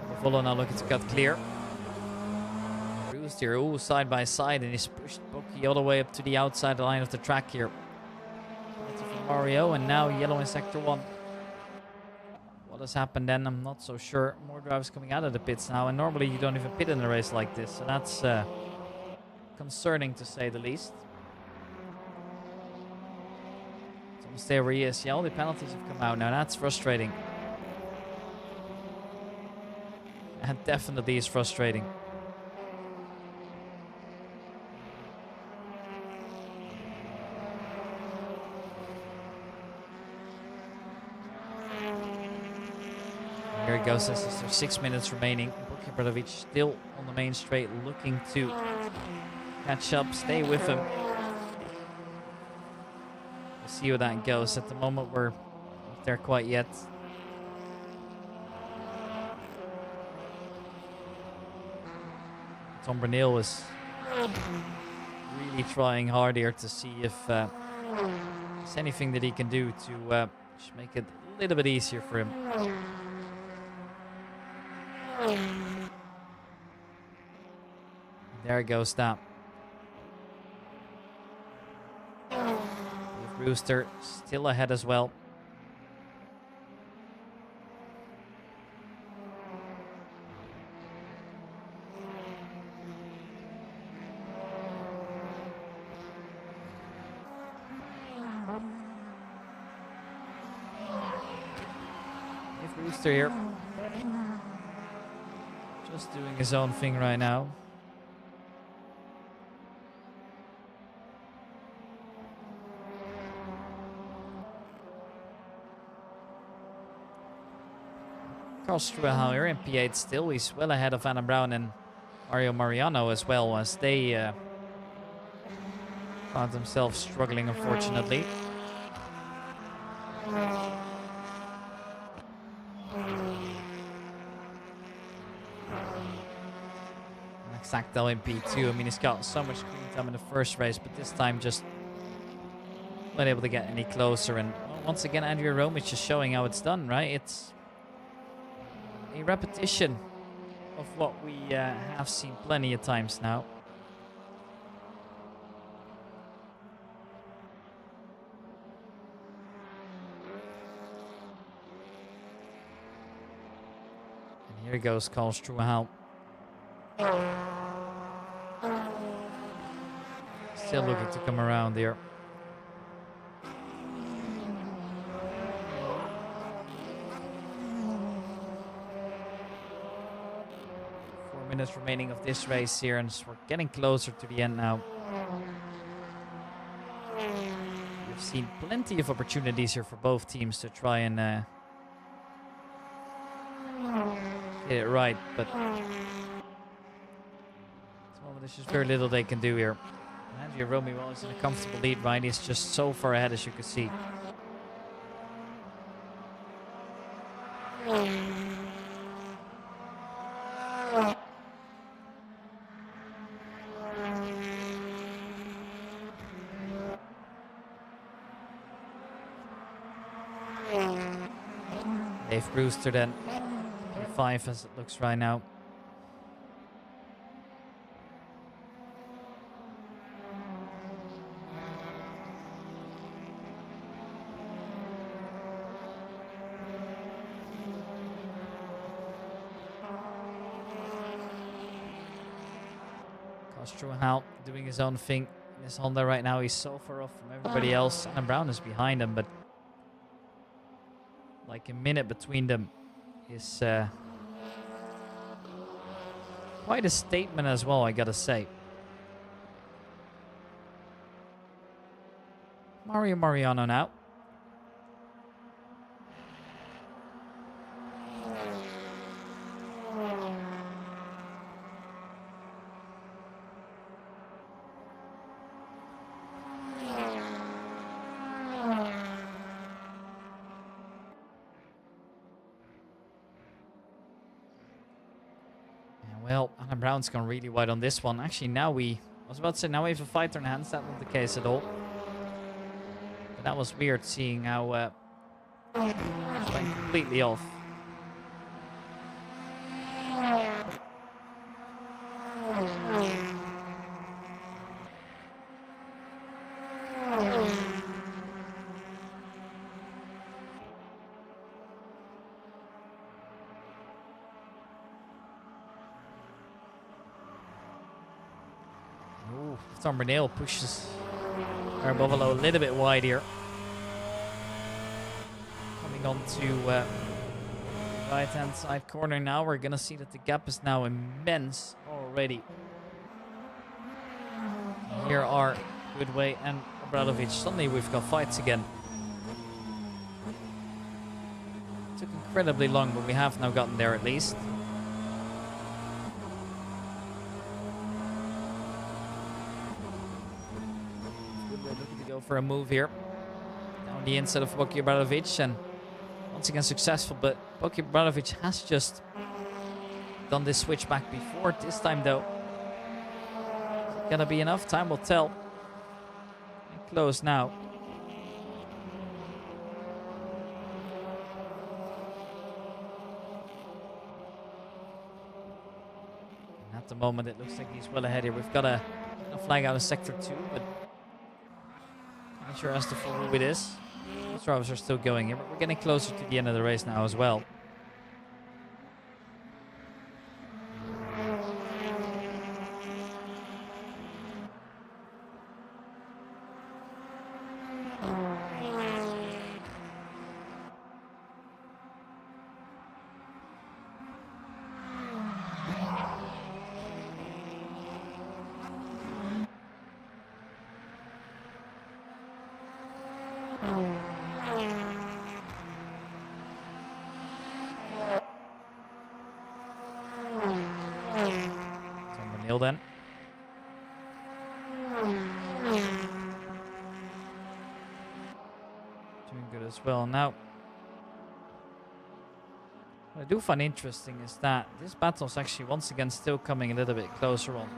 Bavolo now looking to cut clear. Rooster, ooh, side by side, and he's pushed Boki all the way up to the outside line of the track here. From Mario, and now yellow in sector 1. What has happened then? I'm not so sure. More drivers coming out of the pits now, and normally you don't even pit in a race like this, so that's concerning to say the least. Stay where he is. Yeah, all the penalties have come out now. That's frustrating. That definitely is frustrating. Here it goes. As there's 6 minutes remaining. Boki Obradovic still on the main straight, looking to catch up, stay with him. See where that goes. At the moment, we're not there quite yet. Tom Bernil is really trying hard here to see if there's anything that he can do to just make it a little bit easier for him. There goes that. Rooster still ahead as well. If Rooster here, just doing his own thing right now. Carl Struelhauer here in P8 still. He's well ahead of Alan Brown and Mario Mariano as well, as they found themselves struggling, unfortunately. Assetto in P2. I mean, he's got so much screen time in the first race, but this time just not able to get any closer. And well, once again, Andrea Romic just showing how it's done, right? It's a repetition of what we have seen plenty of times now. And here goes Carl Struhal. Still looking to come around here. 4 minutes remaining of this race here, and we're getting closer to the end now. We've seen plenty of opportunities here for both teams to try and get it right, but at the moment there's just very little they can do here. Andrea Romy, well, is in a comfortable lead, right? He's just so far ahead, as you can see. Dave Brewster then, P5 as it looks right now. Struhal doing his own thing in his Honda right now. He's so far off from everybody else. And Brown is behind him, but like a minute between them is quite a statement as well, I gotta say. Mario Mariano now. Well, Anna Brown's gone really wide on this one. Actually, now I was about to say, now we have a fighter in hands. That's not the case at all. But that was weird seeing how it went completely off. Tom Bernal pushes Bovolo a little bit wide here. Coming on to right hand side corner now. We're gonna see that the gap is now immense already. Here are Goodway and Obradovic. Suddenly we've got fights again. Took incredibly long, but we have now gotten there at least. For a move here down the inside of Boki Obradovic, and once again successful, but Boki Obradovic has just done this switchback before. This time though, is it gonna be enough? Time will tell. And close now. And at the moment it looks like he's well ahead here. We've got a flag out of sector 2, but not sure as to who it is. Most drivers are still going here, but we're getting closer to the end of the race now as well. Then doing good as well. Now What I do find interesting is that this battle is actually once again still coming a little bit closer on.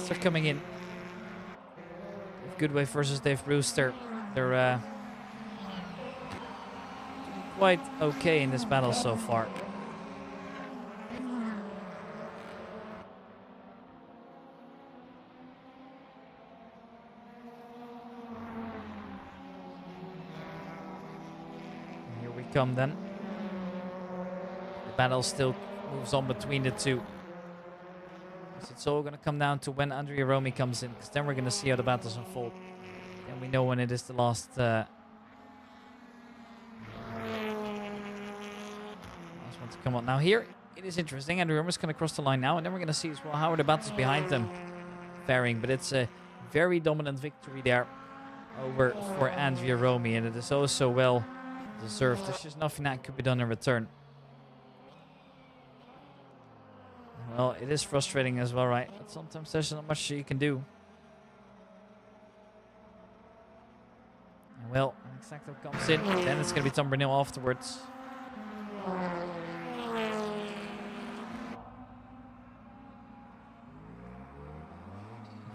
They're coming in. Goodway versus Dave Brewster. They're quite okay in this battle so far. Here we come then. The battle still moves on between the two. So it's all going to come down to when Andrea Romy comes in, because then we're going to see how the battles unfold. And we know when it is the last one to come on. Now here, it is interesting. Andrea Romy's going to cross the line now, and then we're going to see as well how are the battles behind them faring. But it's a very dominant victory there over for Andrea Romy, and it is also well deserved. There's just nothing that could be done in return. Well, it is frustrating as well, right? But sometimes there's not much you can do. And well, Assetto comes in. Then it's going to be Tom Brunel afterwards.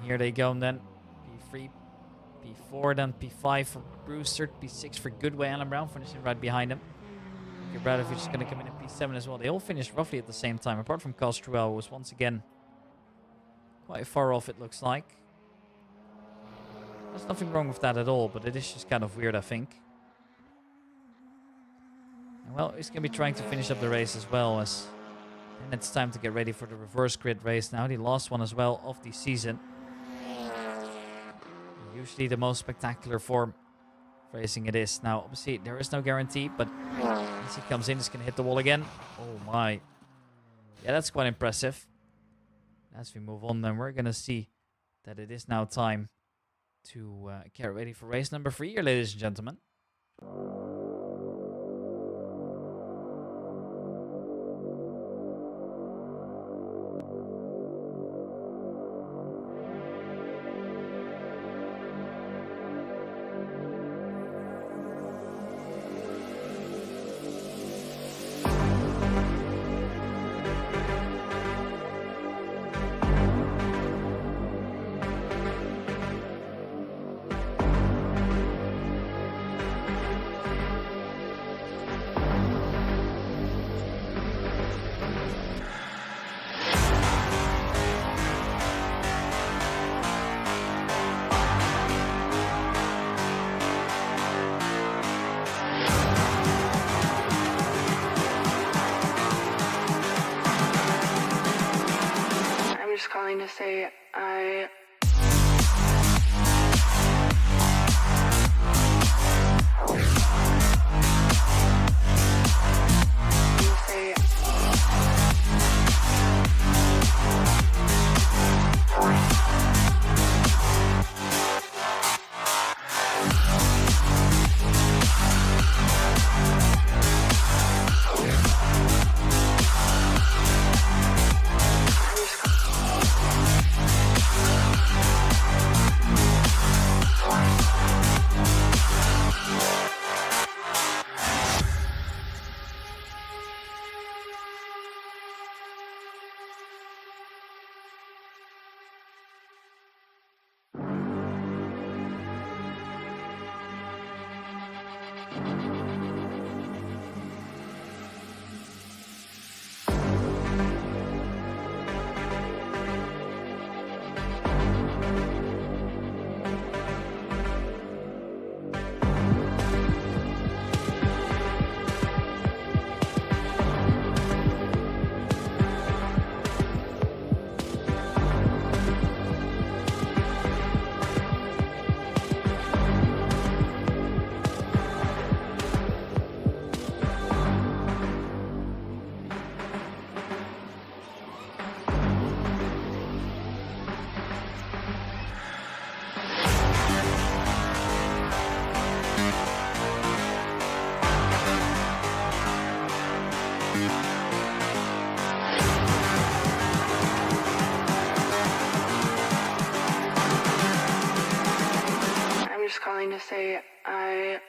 Here they go then. P3, P4, then P5 for Brewster, P6 for Goodway. Alan Brown finishing right behind him. Bradovic is going to come in at P7 as well. They all finished roughly at the same time, apart from Castruel, who was once again quite far off, it looks like. There's nothing wrong with that at all, but it is just kind of weird, I think. And well, he's going to be trying to finish up the race as well, as then it's time to get ready for the reverse grid race now, the last one as well of the season. Usually the most spectacular form of racing it is. Now, obviously, there is no guarantee, but as he comes in, he's going to hit the wall again. Oh my. Yeah, that's quite impressive. As we move on, then we're going to see that it is now time to get ready for race number 3 here, ladies and gentlemen. Calling to say I calling to say I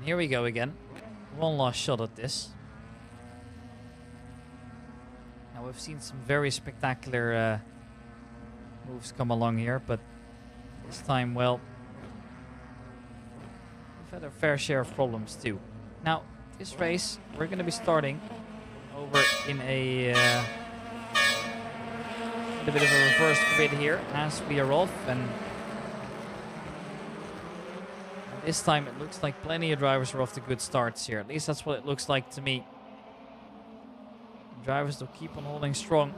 Here we go again. One last shot at this. Now we've seen some very spectacular moves come along here, but this time, well, we've had our fair share of problems too. Now, this race, we're going to be starting over in a bit of a reverse grid here as we are off, and This time it looks like plenty of drivers are off to good starts here. At least that's what it looks like to me. Drivers will keep on holding strong.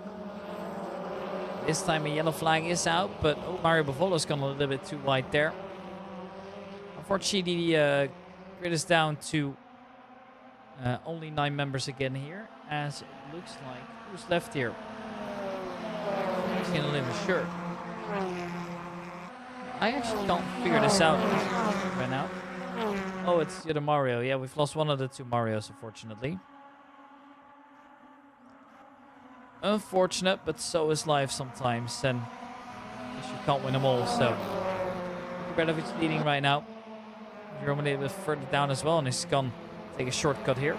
This time a yellow flag is out, but oh, Mario Bavolo's gone a little bit too wide there. Unfortunately, the grid is down to only 9 members again here, as it looks like who's left here. Actually, not even sure. I actually can't figure this out right now. Oh, it's the other Mario. Yeah, we've lost one of the 2 Marios, unfortunately. Unfortunate, but so is life sometimes, and you can't win them all. So, Bredovic leading right now. Jerome a little bit further down as well, and he's gone take a shortcut here.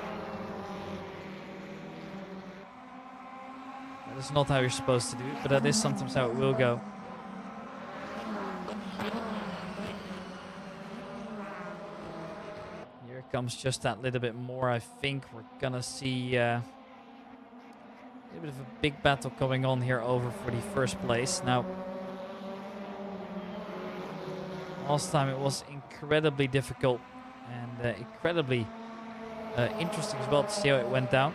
That is not how you're supposed to do it, but that is sometimes how it will go. Here comes just that little bit more. I think we're gonna see a little bit of a big battle going on here over for the first place. Now, last time it was incredibly difficult and incredibly interesting as well to see how it went down.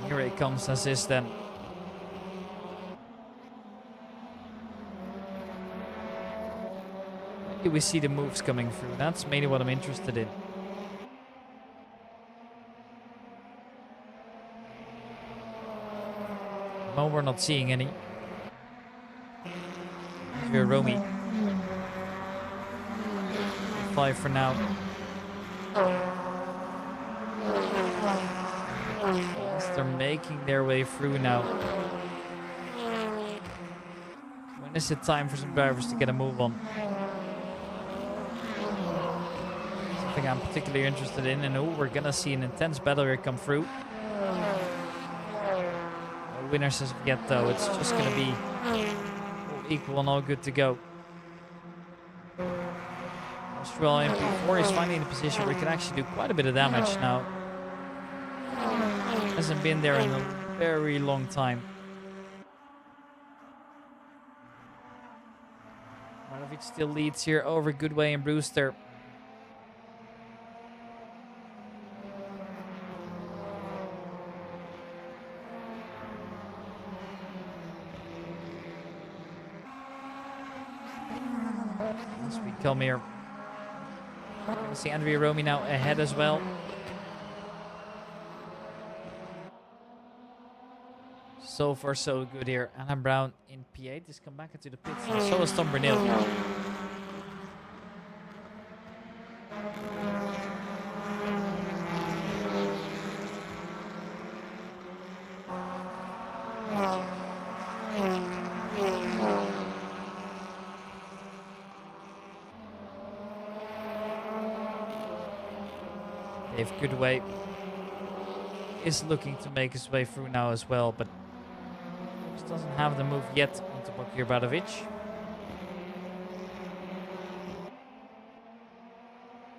Here it comes as is then. Maybe we see the moves coming through. That's mainly what I'm interested in. No, we're not seeing any. Here, Romy. 5 for now. Yes, they're making their way through now. When is it time for some drivers to get a move on? Something I'm particularly interested in, and we're gonna see an intense battle here come through. No winners as of yet, though. It's just gonna be all equal and all good to go. Australia MP4 is finally in a position where he can actually do quite a bit of damage now. Hasn't been there in a very long time. Marnovic still leads here over Goodway and Brewster. As we come here. We're going to see Andrea Romy now ahead as well. So far, so good here. Alan Brown in P8 has come back into the pits. And so is Tom Bernil. Dave Goodway is looking to make his way through now as well, but just doesn't have the move yet onto Bakir Bradovic.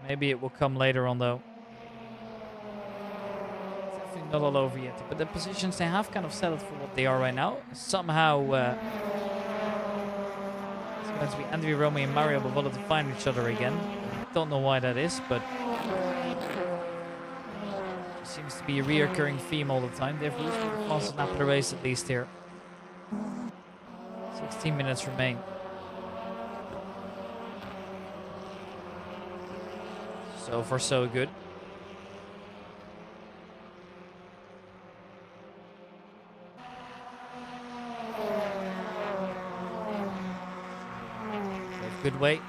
Maybe it will come later on though. It's definitely not all over yet, but the positions they have kind of settled for what they are right now. Somehow it's going to be Andrea Romy and Mario Bavola to find each other again. Don't know why that is, but seems to be a reoccurring theme all the time. They've lose the fastest lap of the race at least here. 16 minutes remain. So far, so good. Good way.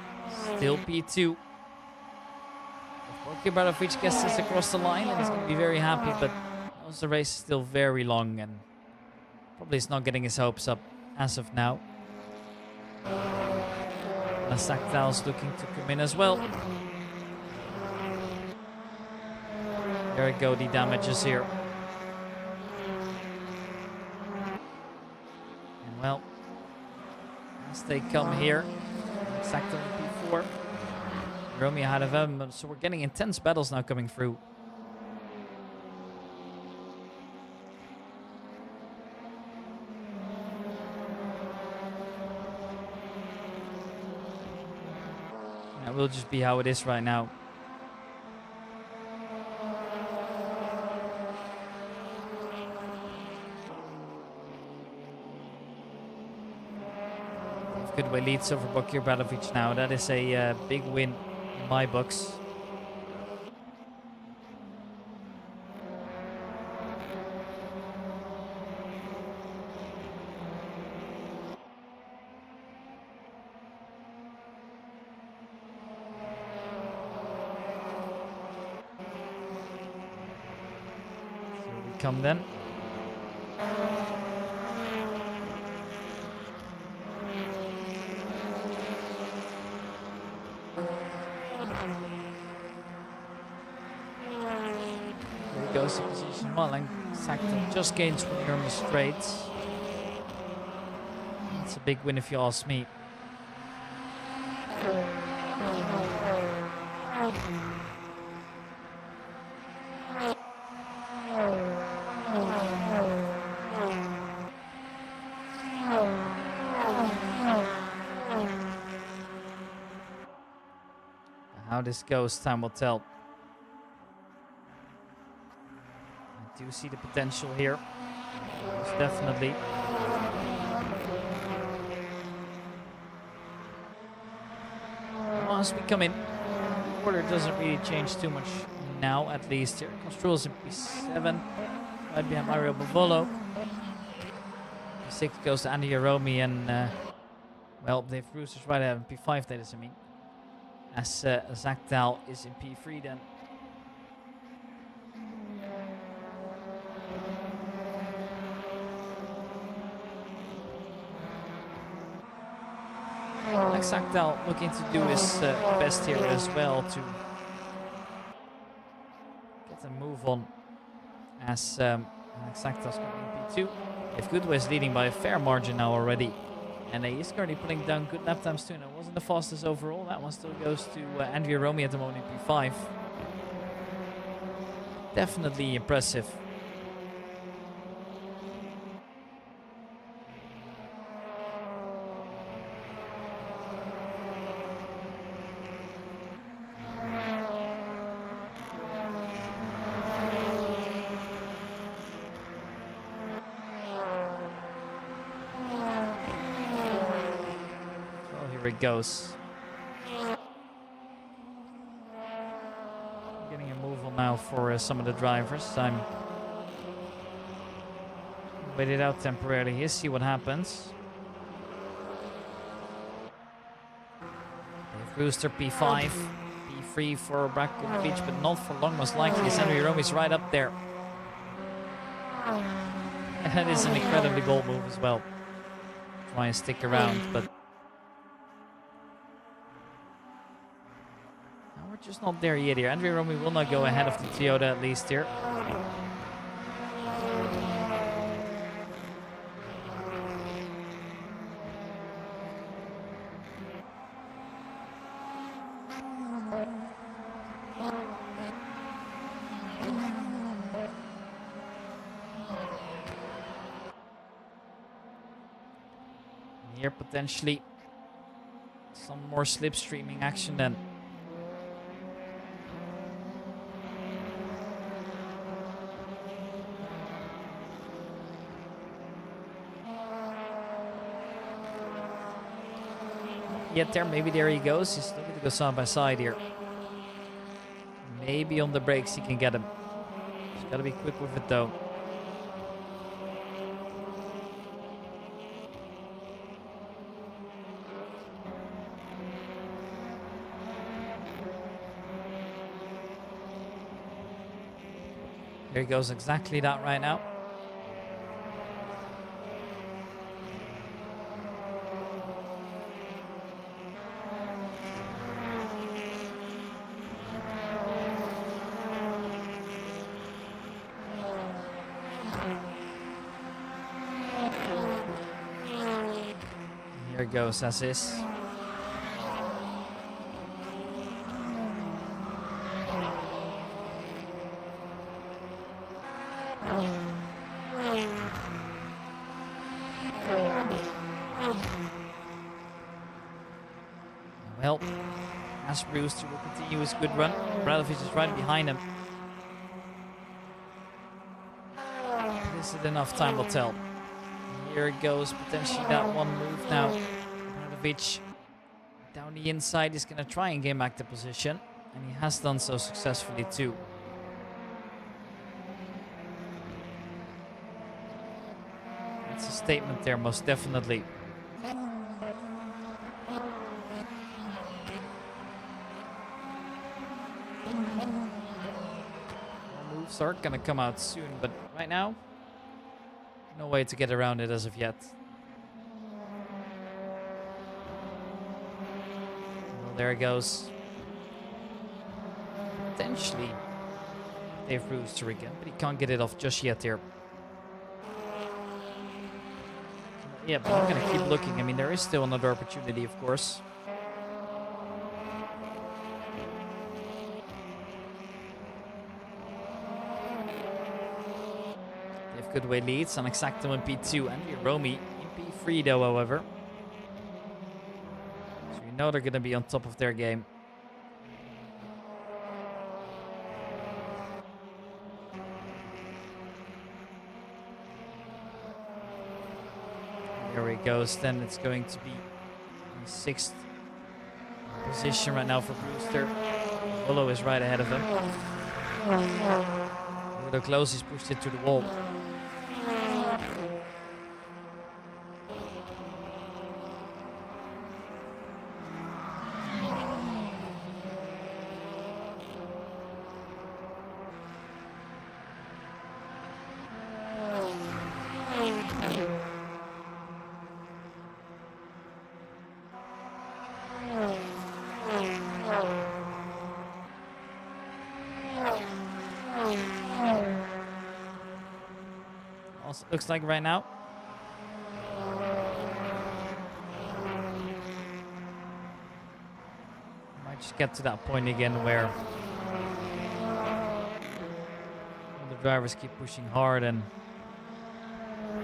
Still P2. Bakir Bradovic gets this across the line and he's going to be very happy, but the race is still very long and probably is not getting his hopes up as of now. Sakdal's looking to come in as well. There we go, the damages here. And well, as they come here, Sakdal P4. Romy ahead of him, so we're getting intense battles now coming through. That will just be how it is right now. Goodway leads over Bakir Balovic now. That is a big win in my books. Here we come then. Goes to position 1 and Assetto just gained 20 on the straights. It's a big win if you ask me. How this goes, time will tell. I do see the potential here, most definitely. Once we come in, the order doesn't really change too much now, at least here. Construals in P7, right behind Mario Bavolo. P6 goes to Andy Aromi and, well, Dave Brewster's right ahead in P5, that is, I mean. As Zakdal is in P3 then. Zakdal looking to do his best here as well to get a move on as Zakdal's currently in P2. If Goodway is leading by a fair margin now already, and he is currently putting down good lap times too. Now, it wasn't the fastest overall. That one still goes to Andrea Romy at the moment in P5. Definitely impressive. Here it goes. Getting a move on now for some of the drivers. I'm wait it out temporarily here, see what happens. Brewster P5, P3 for Bracco Beach, but not for long, most likely. Henry Romy's right up there. That is an incredibly bold move as well. Try and stick around, but just not there yet here. Andrea Romy will not go ahead of the Toyota at least here. Here potentially some more slipstreaming action then. Yet there, maybe there he goes. He's looking to go side by side here. Maybe on the brakes he can get him. He's got to be quick with it though. Here he goes, exactly that right now. Here it goes, as is. Well, as Brewster will continue his good run. Bradovic is right behind him. Is it enough? Time will tell. Here it goes, potentially that one move now. Bradovic down the inside is going to try and gain back the position, and he has done so successfully too. That's a statement there, most definitely. Moves are going to come out soon, but right now, no way to get around it as of yet. Well, there it goes. Potentially Dave Brewster again, but he can't get it off just yet here. Yeah, but I'm going to keep looking. I mean, there is still another opportunity, of course. They have good way leads on Assetto in P2 and Romy in P3 though, however. So you know they're going to be on top of their game. There he goes. Then it's going to be in 6th position right now for Brewster. Willow is right ahead of him. Willow close, he's pushed it to the wall. Also, looks like right now. Might just get to that point again where the drivers keep pushing hard and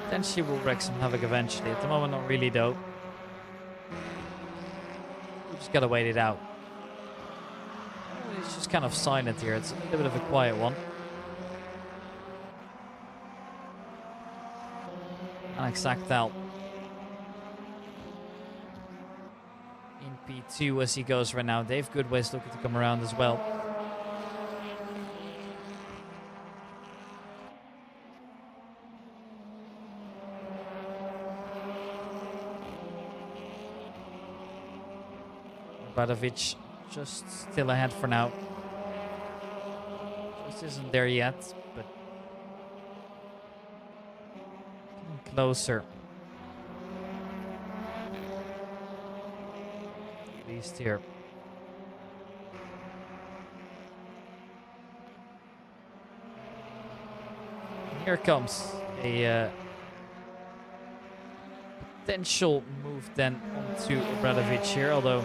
potentially will wreak some havoc eventually. At the moment, not really though. We just gotta wait it out. It's just kind of silent here. It's a little bit of a quiet one. Assetto in P2 as he goes right now. Dave Goodway's looking to come around as well. Bradovic just still ahead for now. Just isn't there yet, but closer. At least here. And here comes a potential move then onto Bradovic here, although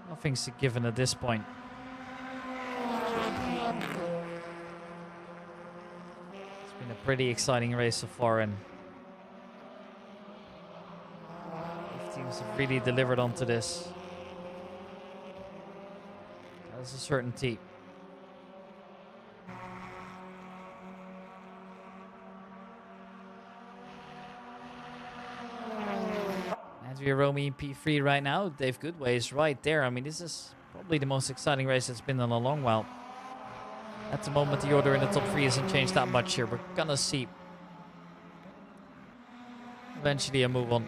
nothing's a given at this point. Been a pretty exciting race so far, and both teams have really delivered onto this. That's a certainty. Andrea Romy in P3 right now. Dave Goodway is right there. I mean, this is probably the most exciting race it's been in a long while. At the moment, the order in the top 3 hasn't changed that much here. We're gonna see eventually a move on.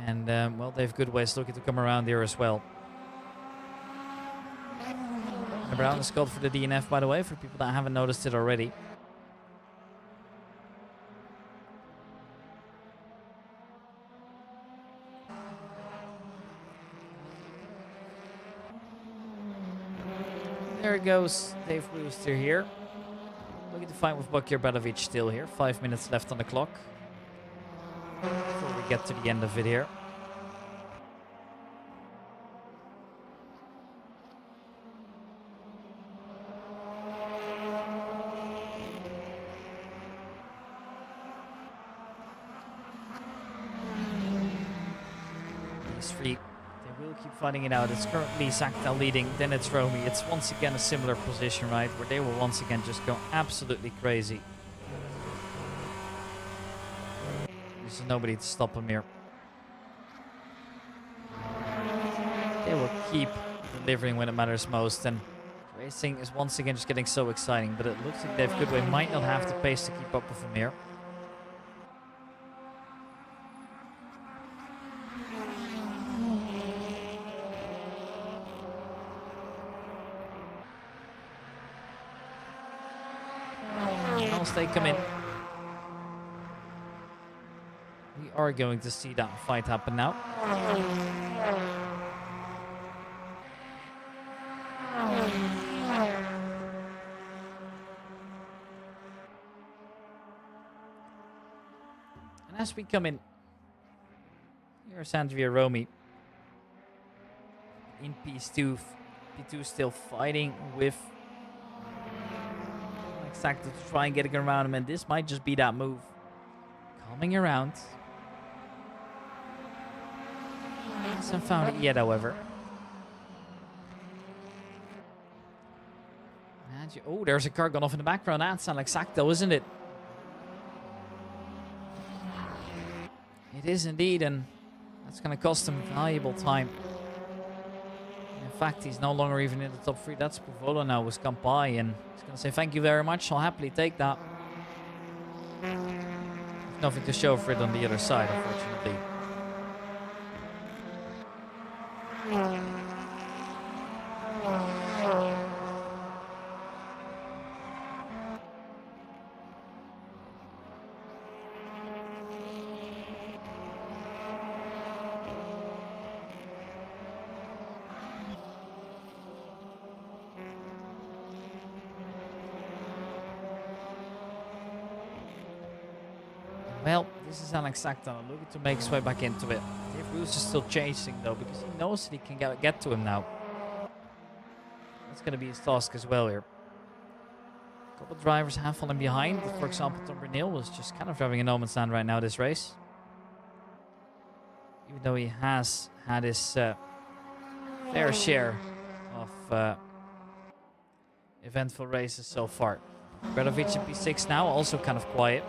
And, well, Dave Goodway's looking to come around here as well. And Brown is called for the DNF, by the way, for people that haven't noticed it already. There goes Dave Brewster here. Looking to fight with Bakir Bradovic still here. 5 minutes left on the clock before we get to the end of it here. These three, they will fighting it out. It's currently Sakta leading, then it's Romy. It's once again a similar position, right? Where they will once again just go absolutely crazy. There's nobody to stop them here. They will keep delivering when it matters most, and racing is once again just getting so exciting, but it looks like Dave Goodway might not have the pace to keep up with him here. Once they come in, we are going to see that fight happen now. And as we come in, here's Andrea Romy in P2. P2 still fighting with Sakta to try and get around him, and this might just be that move. Coming around. Hasn't found it yet, however. And oh, there's a car gone off in the background. That sounds like Sakta, isn't it? It is indeed, and that's going to cost him valuable time. In fact, he's no longer even in the top 3. That's Puvolo now, was come by, and he's going to say thank you very much. I'll happily take that. There's nothing to show for it on the other side, unfortunately. Well, this is Alex Sakta looking to make his way back into it. Dave Bruce is still chasing though, because he knows that he can get to him now. That's going to be his task as well here. A couple of drivers have fallen behind. For example, Tom Brunel was just kind of having a no man's land right now this race. Even though he has had his fair share of eventful races so far. Bredovic in P6 now, also kind of quiet.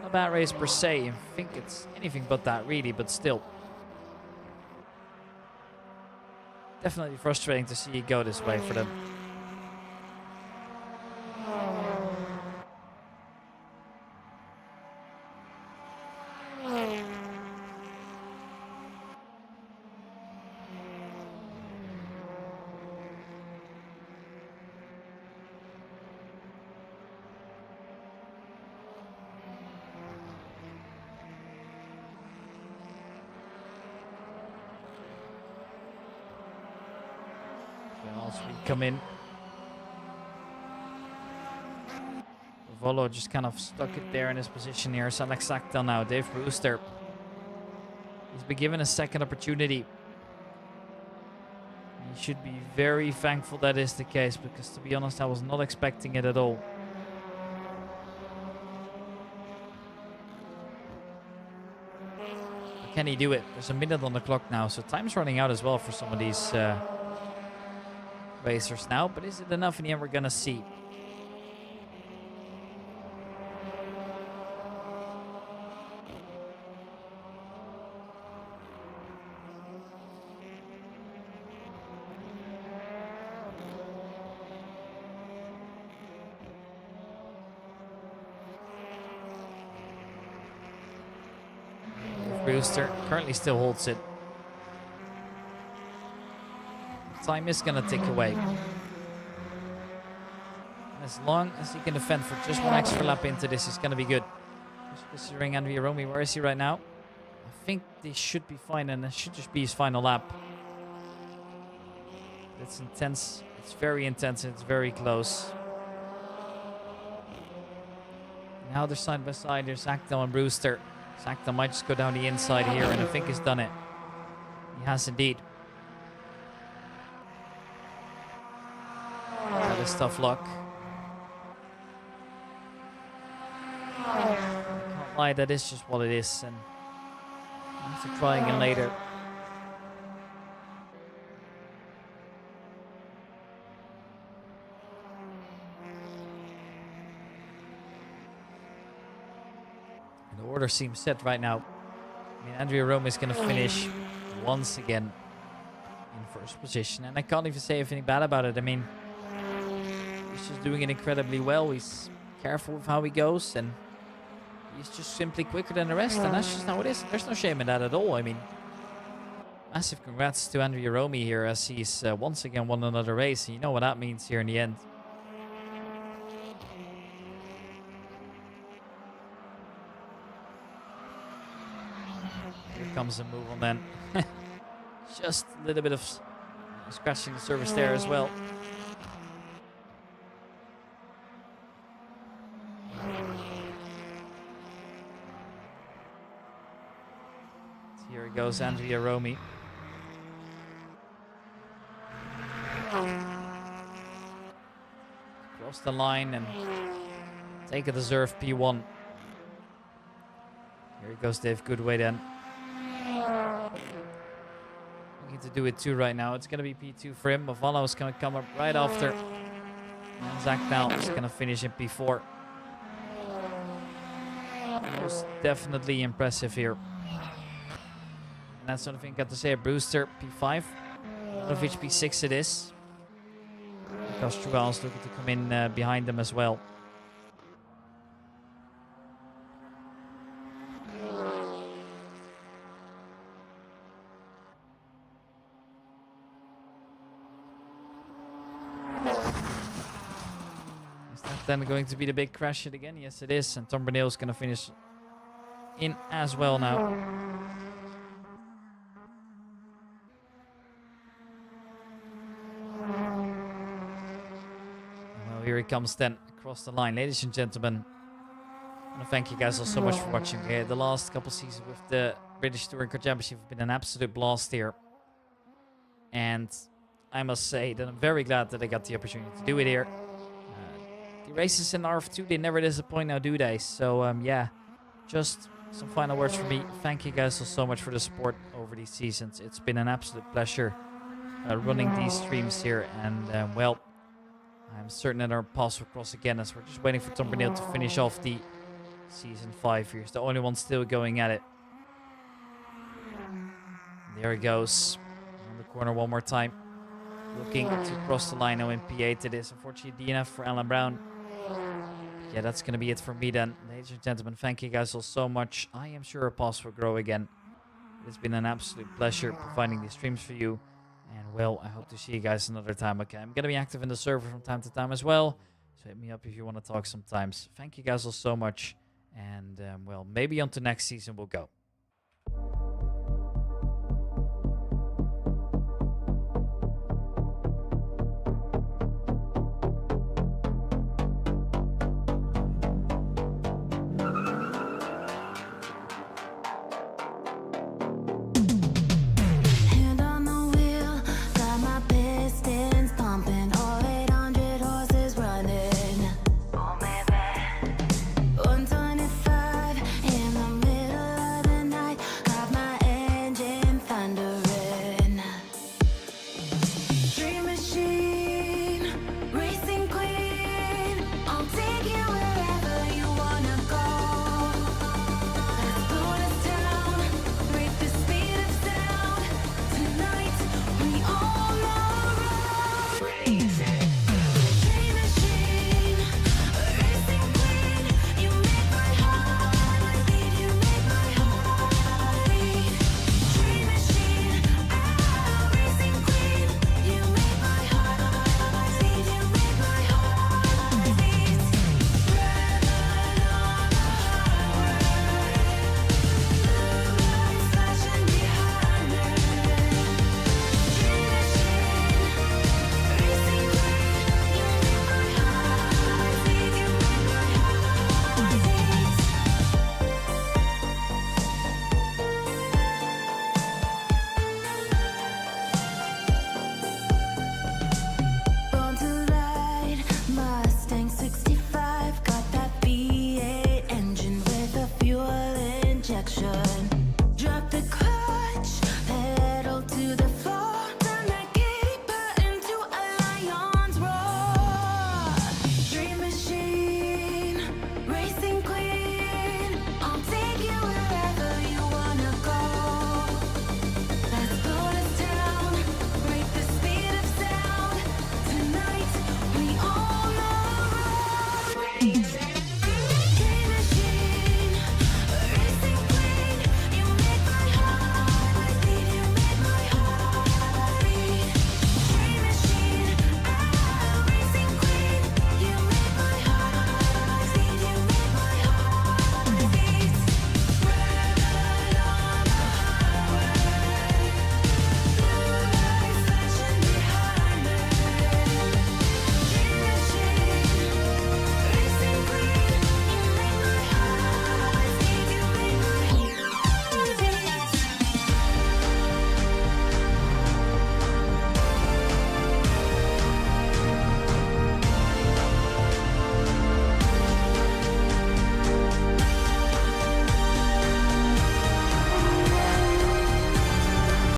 Not a bad race per se. I think it's anything but that really, but still. Definitely frustrating to see it go this way for them. As we come in, Volo just kind of stuck it there in his position here. So Alex Sakta now, Dave Brewster. He's been given a second opportunity. He should be very thankful that is the case, because to be honest, I was not expecting it at all. But can he do it? There's a minute on the clock now, so time's running out as well for some of these racers now, but is it enough in the end? We're gonna see. Brewster currently still holds it. Time is gonna tick away. And as long as he can defend for just one extra lap into this, he's gonna be good. Just considering Andrea Romy, where is he right now? I think they should be fine, and it should just be his final lap. It's intense. It's very intense. And it's very close. Now they're side by side. There's Sakta and Brewster. Sakta might just go down the inside here, and I think he's done it. He has indeed. That is tough luck. I can't lie, that is just what it is, and I have to try again later. order seems set right now. I mean, Andrea Rome is going to finish once again in first position. And I can't even say anything bad about it. I mean, he's just doing it incredibly well. He's careful with how he goes. And he's just simply quicker than the rest. And that's just how it is. There's no shame in that at all. I mean, massive congrats to Andrea Rome here as he's once again won another race. And you know what that means here in the end. Here comes a move on then. Just a little bit of scratching the surface there as well. Here goes Andrea Rome. Cross the line and take a deserved P1. Here goes Dave Goodway then. Looking to do it too right now. It's going to be P2 for him. Mavano is going to come up right after. And Zach now is going to finish in P4. Most definitely impressive here. And that's the only thing I got to say. Brewster P5. Of which P6 it is. Because Trual is looking to come in behind them as well. Is that then going to be the big crash hit again? Yes, it is. And Tom Bernal is going to finish in as well now. Well, here he comes then across the line. Ladies and gentlemen, I want to thank you guys all so much for watching. The last couple seasons with the British Touring Car Championship have been an absolute blast here. And I must say that I'm very glad that I got the opportunity to do it here. The races in RF2, they never disappoint now, do they? So, yeah, just some final words from me. Thank you guys all so much for the support over these seasons. It's been an absolute pleasure running these streams here. And, well, I'm certain that our paths will cross again as we're just waiting for Tom Bernal to finish off the Season 5 here. He's the only one still going at it. There he goes. On the corner one more time. Looking to cross the line now in P8 it is. Unfortunately, DNF for Alan Brown. Yeah, that's going to be it for me then. Ladies and gentlemen, thank you guys all so much. I am sure our paths will grow again. It's been an absolute pleasure providing these streams for you. And, well, I hope to see you guys another time. Okay, I'm going to be active in the server from time to time as well. So hit me up if you want to talk sometimes. Thank you guys all so much. And, well, maybe on to next season we'll go.